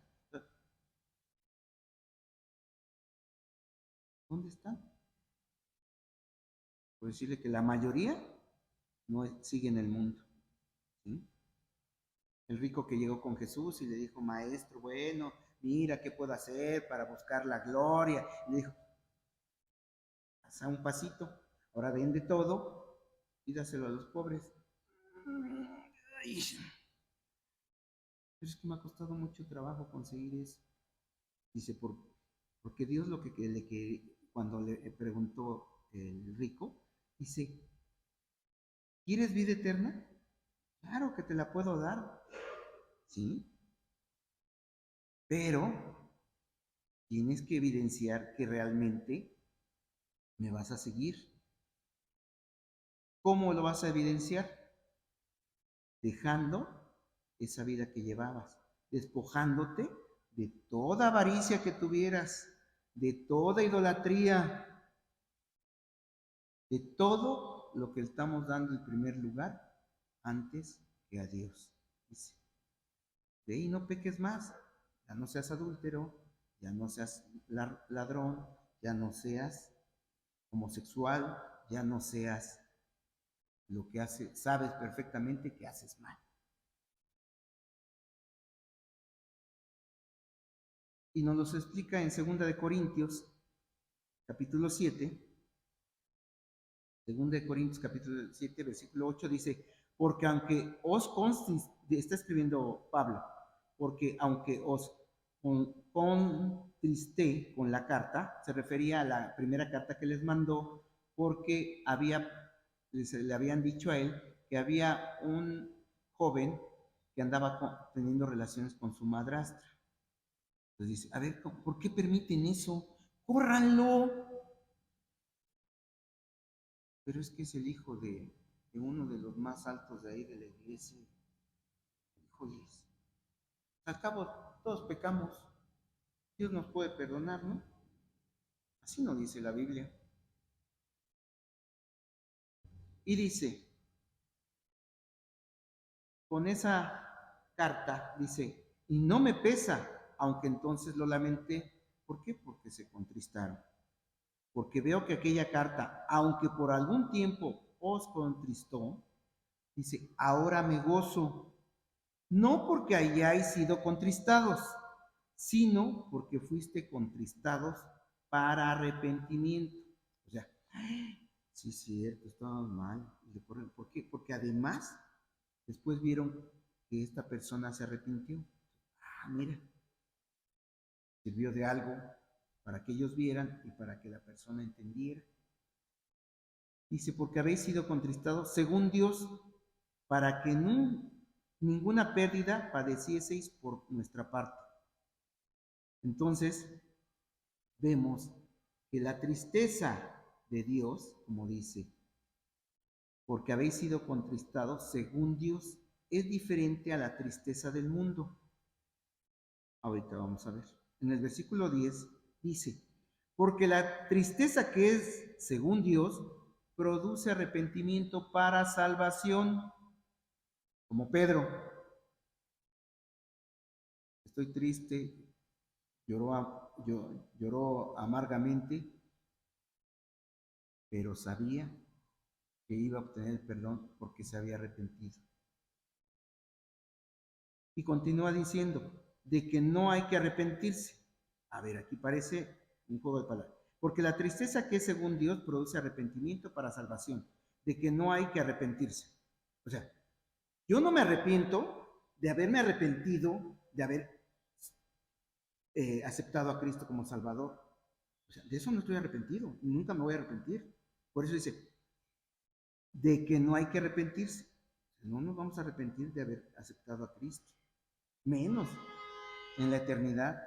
¿Dónde están? Por decirle que la mayoría no sigue en el mundo. ¿Sí? El rico que llegó con Jesús y le dijo, maestro, bueno, mira qué puedo hacer para buscar la gloria. Y le dijo, pasa un pasito, ahora vende todo y dáselo a los pobres. Ay, pero es que me ha costado mucho trabajo conseguir eso. Dice, porque Dios lo cuando le preguntó el rico, dice, ¿quieres vida eterna? Claro que te la puedo dar, ¿sí? Pero tienes que evidenciar que realmente me vas a seguir. ¿Cómo lo vas a evidenciar? Dejando esa vida que llevabas, despojándote de toda avaricia que tuvieras, de toda idolatría, de todo lo que estamos dando en primer lugar antes que a Dios. Dice, ve y no peques más, ya no seas adúltero, ya no seas ladrón, ya no seas homosexual, ya no seas lo que hace, sabes perfectamente que haces mal. Y nos los explica en 2 de Corintios, capítulo 7. 2 de Corintios, capítulo 7, versículo 8, dice, porque aunque os constis, está escribiendo Pablo, porque aunque os contristé con la carta, se refería a la primera carta que les mandó, porque le habían dicho a él que había un joven que andaba teniendo relaciones con su madrastra. Entonces dice, a ver, ¿por qué permiten eso? ¡Córranlo! Pero es que es el hijo de uno de los más altos de ahí de la iglesia. Híjoles, al cabo todos pecamos. Dios nos puede perdonar, ¿no? Así no dice la Biblia. Y dice, con esa carta, dice, y no me pesa, aunque entonces lo lamenté. ¿Por qué? Porque se contristaron. Porque veo que aquella carta, aunque por algún tiempo os contristó, dice, ahora me gozo, no porque hayáis sido contristados, sino porque fuiste contristados para arrepentimiento. O sea, sí es cierto, estábamos mal. ¿Por qué? Porque además, después vieron que esta persona se arrepintió. Ah, mira, sirvió de algo para que ellos vieran y para que la persona entendiera. Dice, porque habéis sido contristados según Dios, para que ninguna pérdida padecieseis por nuestra parte. Entonces, vemos que la tristeza de Dios, como dice, porque habéis sido contristados según Dios, es diferente a la tristeza del mundo. Ahorita vamos a ver. En el versículo 10 dice, porque la tristeza que es según Dios produce arrepentimiento para salvación, como Pedro. Estoy triste, lloró amargamente, pero sabía que iba a obtener el perdón porque se había arrepentido. Y continúa diciendo de que no hay que arrepentirse. A ver, aquí parece un juego de palabras. Porque la tristeza que es según Dios produce arrepentimiento para salvación, de que no hay que arrepentirse. O sea, yo no me arrepiento de haberme arrepentido, de haber aceptado a Cristo como Salvador. O sea, de eso no estoy arrepentido, nunca me voy a arrepentir. Por eso dice, de que no hay que arrepentirse. No nos vamos a arrepentir de haber aceptado a Cristo. Menos. en la eternidad.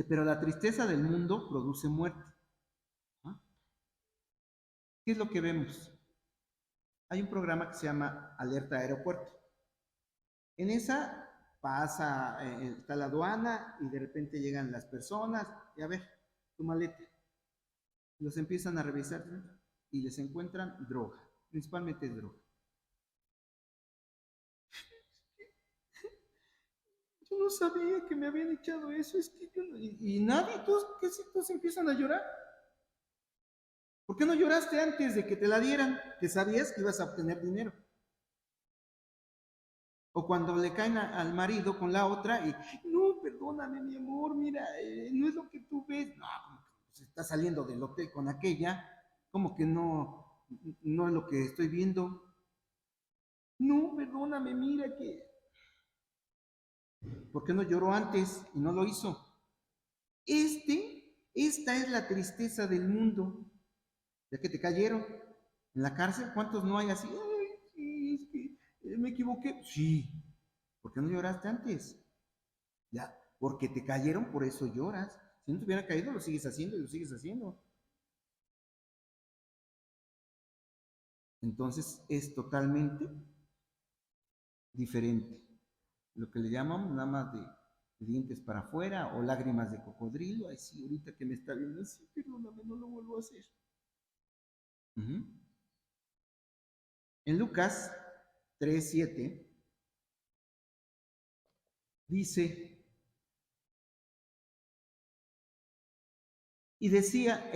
Pero la tristeza del mundo produce muerte. ¿Ah? ¿Qué es lo que vemos? Hay un programa que se llama Alerta Aeropuerto. En esa pasa, está la aduana y de repente llegan las personas y a ver, tu maleta. Los empiezan a revisar y les encuentran droga, principalmente droga. Yo no sabía que me habían echado eso, es que yo no, y nadie, todos empiezan a llorar. ¿Por qué no lloraste antes de que te la dieran? Que sabías que ibas a obtener dinero. O cuando le caen al marido con la otra y, no, perdóname, mi amor, mira, no es lo que tú ves. No, como que pues, está saliendo del hotel con aquella, como que no es lo que estoy viendo. No, perdóname, mira que... ¿Por qué no lloró antes y no lo hizo? Esta es la tristeza del mundo. Ya que te cayeron en la cárcel, ¿cuántos no hay así? Ay, sí, es que me equivoqué. Sí, ¿por qué no lloraste antes? Ya, porque te cayeron, por eso lloras. Si no te hubiera caído, lo sigues haciendo y lo sigues haciendo. Entonces es totalmente diferente. Lo que le llaman nada más de dientes para afuera o lágrimas de cocodrilo. Ay, sí, ahorita que me está viendo, sí, perdóname, no lo vuelvo a hacer. Uh-huh. En Lucas 3:7 dice, y decía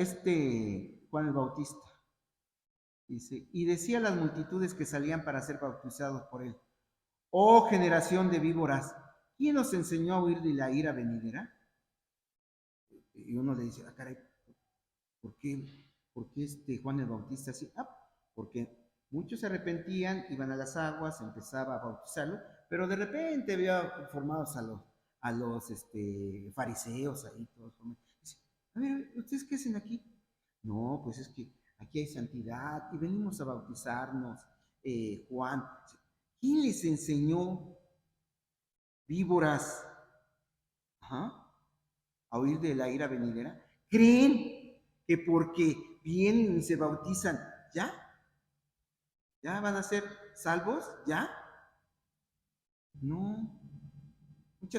Juan el Bautista, dice, y decía a las multitudes que salían para ser bautizados por él, oh generación de víboras, ¿quién os enseñó a huir de la ira venidera? Y uno le dice, ah, caray, ¿por qué Juan el Bautista así? Ah, porque muchos se arrepentían, iban a las aguas, empezaba a bautizarlo, pero de repente había formados a los fariseos ahí, todos. Dice, a ver, ¿ustedes qué hacen aquí? No, pues es que aquí hay santidad y venimos a bautizarnos, Juan. ¿Quién les enseñó, víboras, a huir de la ira venidera? ¿Creen que porque vienen y se bautizan, ya van a ser salvos? ¿Ya? No.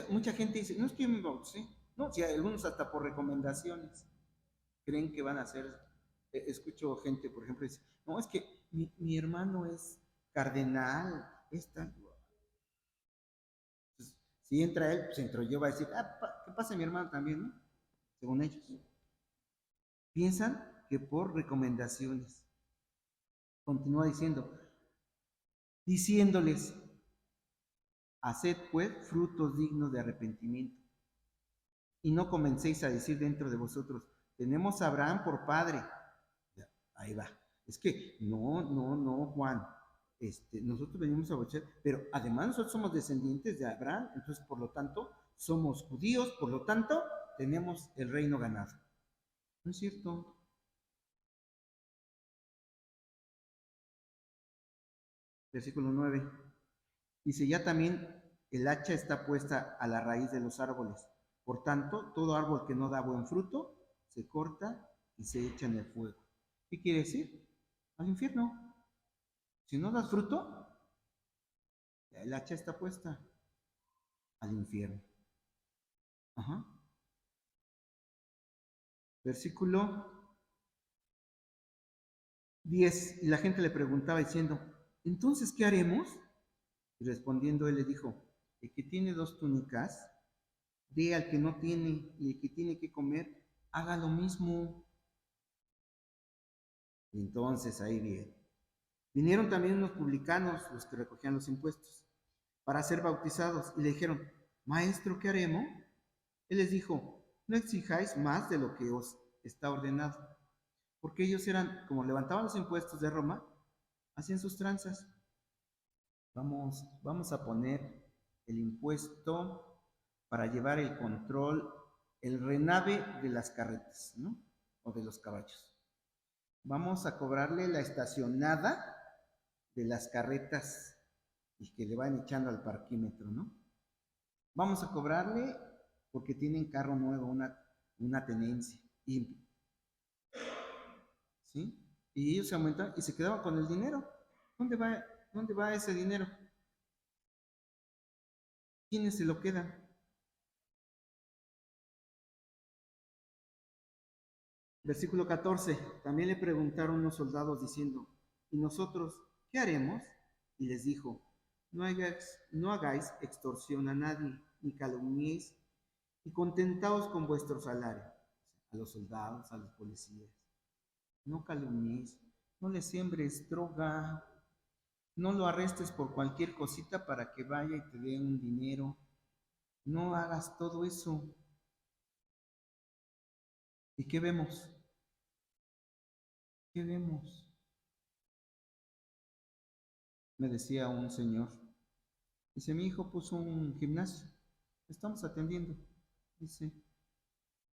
Mucha gente dice, no es que yo me bauticé. No, si algunos hasta por recomendaciones creen que van a ser. Escucho gente, por ejemplo, dice, no, es que mi hermano es cardenal, Entonces, si entra él, pues entro yo, va a decir, ¿qué pasa mi hermano también, no? Según ellos. Piensan que por recomendaciones. Continúa diciéndoles, haced pues frutos dignos de arrepentimiento. Y no comencéis a decir dentro de vosotros, tenemos a Abraham por padre. Ya, ahí va. Es que no, Juan. Nosotros venimos a bautizar, pero además nosotros somos descendientes de Abraham, entonces por lo tanto somos judíos, por lo tanto tenemos el reino ganado. No es cierto. Versículo 9. Dice, ya también el hacha está puesta a la raíz de los árboles. Por tanto, todo árbol que no da buen fruto se corta y se echa en el fuego. ¿Qué quiere decir? Al infierno. Si no das fruto, el hacha está puesta al infierno. Ajá. Versículo 10. Y la gente le preguntaba diciendo, ¿entonces qué haremos? Y respondiendo él le dijo, el que tiene 2 túnicas, dé al que no tiene, y el que tiene que comer, haga lo mismo. Y entonces ahí vinieron también unos publicanos, los que recogían los impuestos, para ser bautizados, y le dijeron, maestro, ¿qué haremos? Él les dijo, no exijáis más de lo que os está ordenado, porque ellos eran, como levantaban los impuestos de Roma, hacían sus tranzas. Vamos a poner el impuesto para llevar el control, el renave de las carretas, ¿no? O de los caballos. Vamos a cobrarle la estacionada de las carretas y que le van echando al parquímetro, ¿no? vamos a cobrarle porque tienen carro nuevo, una tenencia. ¿Sí? Y ellos se aumentaban y se quedaban con el dinero. ¿Dónde va ese dinero? ¿Quiénes se lo quedan? Versículo 14. También le preguntaron los soldados diciendo, ¿y nosotros qué haremos? Y les dijo, no hagáis extorsión a nadie, ni calumniéis, y contentaos con vuestro salario. A los soldados, a los policías. No calumniéis, no le siembres droga, no lo arrestes por cualquier cosita para que vaya y te dé un dinero. No hagas todo eso. ¿Y qué vemos? ¿Qué vemos? Me decía un señor. Dice, mi hijo puso un gimnasio. Estamos atendiendo. Dice,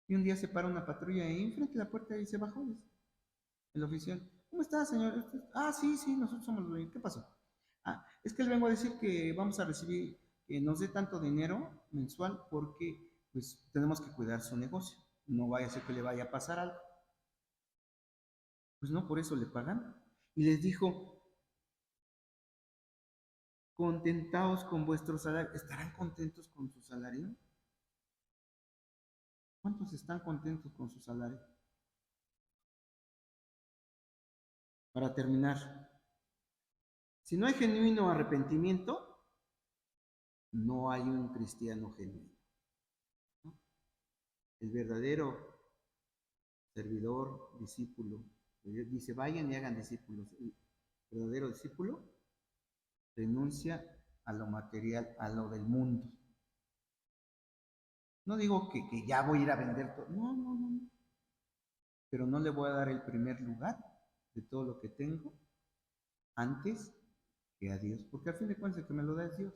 y un día se para una patrulla ahí enfrente de la puerta y se bajó. Dice, el oficial. ¿Cómo está, señor? Ah, sí, nosotros somos los dueños. ¿Qué pasó? Ah, es que le vengo a decir que vamos a recibir, que nos dé tanto dinero mensual porque pues tenemos que cuidar su negocio. No vaya a ser que le vaya a pasar algo. Pues no, por eso le pagan. Y les dijo, contentaos con vuestro salario. ¿Estarán contentos con su salario? ¿Cuántos están contentos con su salario? Para terminar, si no hay genuino arrepentimiento, no hay un cristiano genuino. El verdadero servidor, discípulo, dice, vayan y hagan discípulos. El verdadero discípulo renuncia a lo material, a lo del mundo. No digo que ya voy a ir a vender todo, no. Pero no le voy a dar el primer lugar de todo lo que tengo antes que a Dios, porque al fin de cuentas el que me lo da es Dios.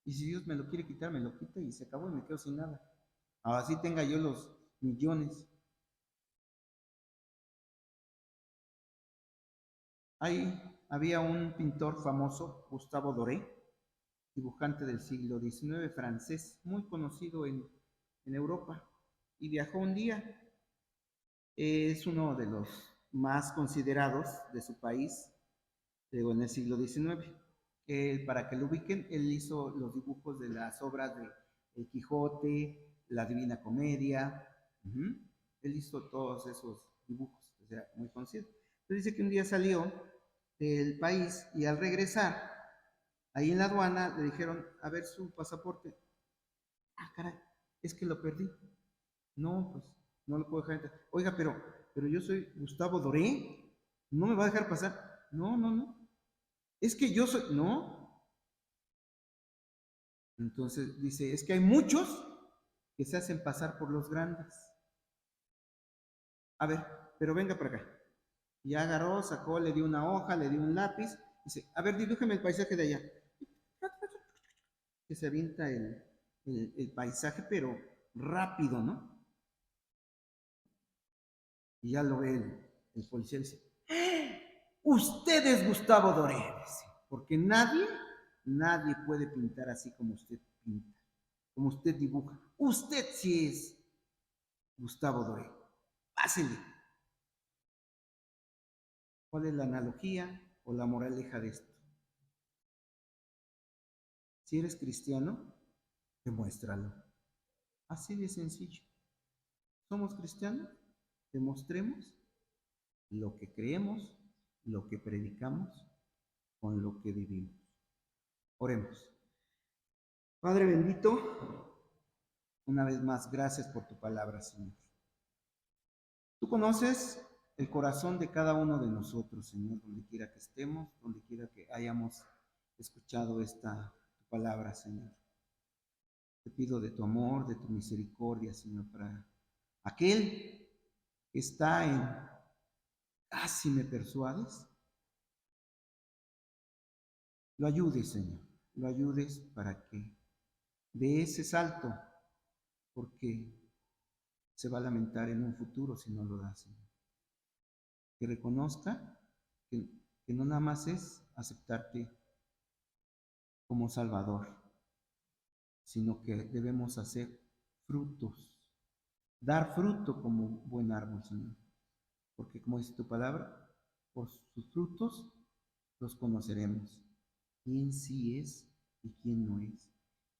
Y si Dios me lo quiere quitar, me lo quita y se acabó y me quedo sin nada. Así tenga yo los millones. Ahí había un pintor famoso, Gustavo Doré, dibujante del siglo XIX, francés, muy conocido en Europa, y viajó un día. Es uno de los más considerados de su país, en el siglo XIX. Para que lo ubiquen, él hizo los dibujos de las obras de El Quijote, La Divina Comedia. Él hizo todos esos dibujos, o sea, muy conocido. Entonces dice que un día salió del país y al regresar, ahí en la aduana le dijeron, a ver su pasaporte. Ah, caray, es que lo perdí. No, pues no lo puedo dejar entrar. Oiga, pero yo soy Gustavo Doré, ¿no me va a dejar pasar? No. Es que yo soy, no. Entonces dice, es que hay muchos que se hacen pasar por los grandes. A ver, pero venga para acá. Y ya agarró, sacó, le dio una hoja, le dio un lápiz. Dice, a ver, dibújeme el paisaje de allá. Que se avienta el paisaje, pero rápido, ¿no? Y ya lo ve el policía y dice, usted es Gustavo Doré, dice, porque nadie puede pintar así como usted pinta, como usted dibuja. Usted sí es Gustavo Doré. Pásele. ¿Cuál es la analogía o la moraleja de esto? Si eres cristiano, demuéstralo. Así de sencillo. ¿Somos cristianos? Demostremos lo que creemos, lo que predicamos, con lo que vivimos. Oremos. Padre bendito, una vez más, gracias por tu palabra, Señor. Tú conoces el corazón de cada uno de nosotros, Señor, donde quiera que estemos, donde quiera que hayamos escuchado esta palabra, Señor. Te pido de tu amor, de tu misericordia, Señor, para aquel que está en casi me persuades, lo ayudes, Señor, lo ayudes para que dé ese salto, porque se va a lamentar en un futuro si no lo da, Señor. Que reconozca que no nada más es aceptarte como Salvador, sino que debemos hacer frutos, dar fruto como buen árbol, Señor. Porque como dice tu palabra, por sus frutos los conoceremos. ¿Quién sí es y quién no es?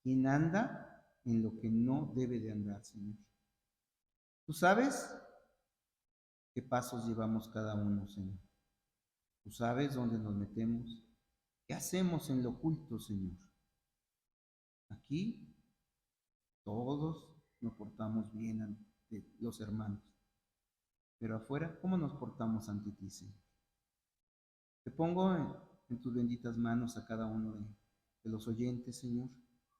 ¿Quién anda en lo que no debe de andar, Señor? Tú sabes qué pasos llevamos cada uno, Señor. Tú sabes dónde nos metemos. ¿Qué hacemos en lo oculto, Señor? Aquí todos nos portamos bien ante los hermanos. Pero afuera, ¿cómo nos portamos ante ti, Señor? Te pongo en tus benditas manos a cada uno de los oyentes, Señor,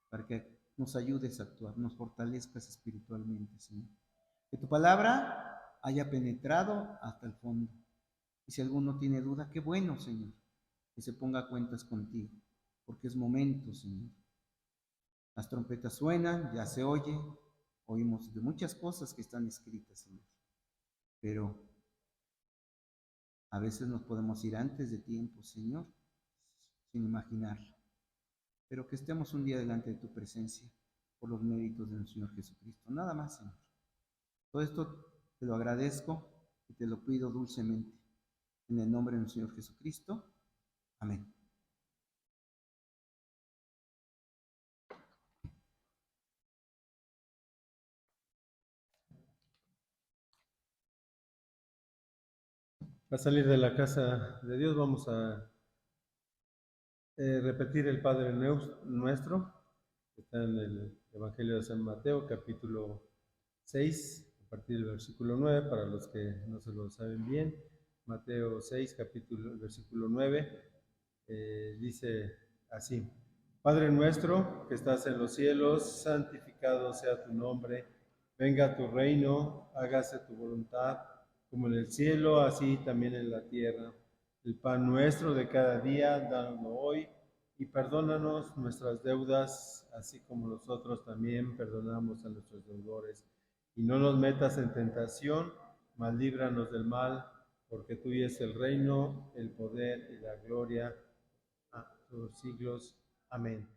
para que nos ayudes a actuar, nos fortalezcas espiritualmente, Señor. Que tu palabra haya penetrado hasta el fondo. Y si alguno tiene duda, qué bueno, Señor, que se ponga a cuentas contigo, porque es momento, Señor. Las trompetas suenan, ya se oye, oímos de muchas cosas que están escritas, Señor. Pero a veces nos podemos ir antes de tiempo, Señor, sin imaginarlo. Pero que estemos un día delante de tu presencia por los méritos de nuestro Señor Jesucristo. Nada más, Señor. Todo esto te lo agradezco y te lo pido dulcemente. En el nombre de nuestro Señor Jesucristo. Amén. Al salir de la casa de Dios vamos a repetir el Padre Nuestro, que está en el Evangelio de San Mateo, capítulo 6, a partir del versículo 9, para los que no se lo saben bien. Mateo 6, versículo 9, dice así: Padre nuestro que estás en los cielos, santificado sea tu nombre, venga tu reino, hágase tu voluntad, como en el cielo, así también en la tierra. El pan nuestro de cada día, dánoslo hoy, y perdónanos nuestras deudas, así como nosotros también perdonamos a nuestros deudores. Y no nos metas en tentación, mas líbranos del mal, porque tuyo es el reino, el poder y la gloria a los siglos. Amén.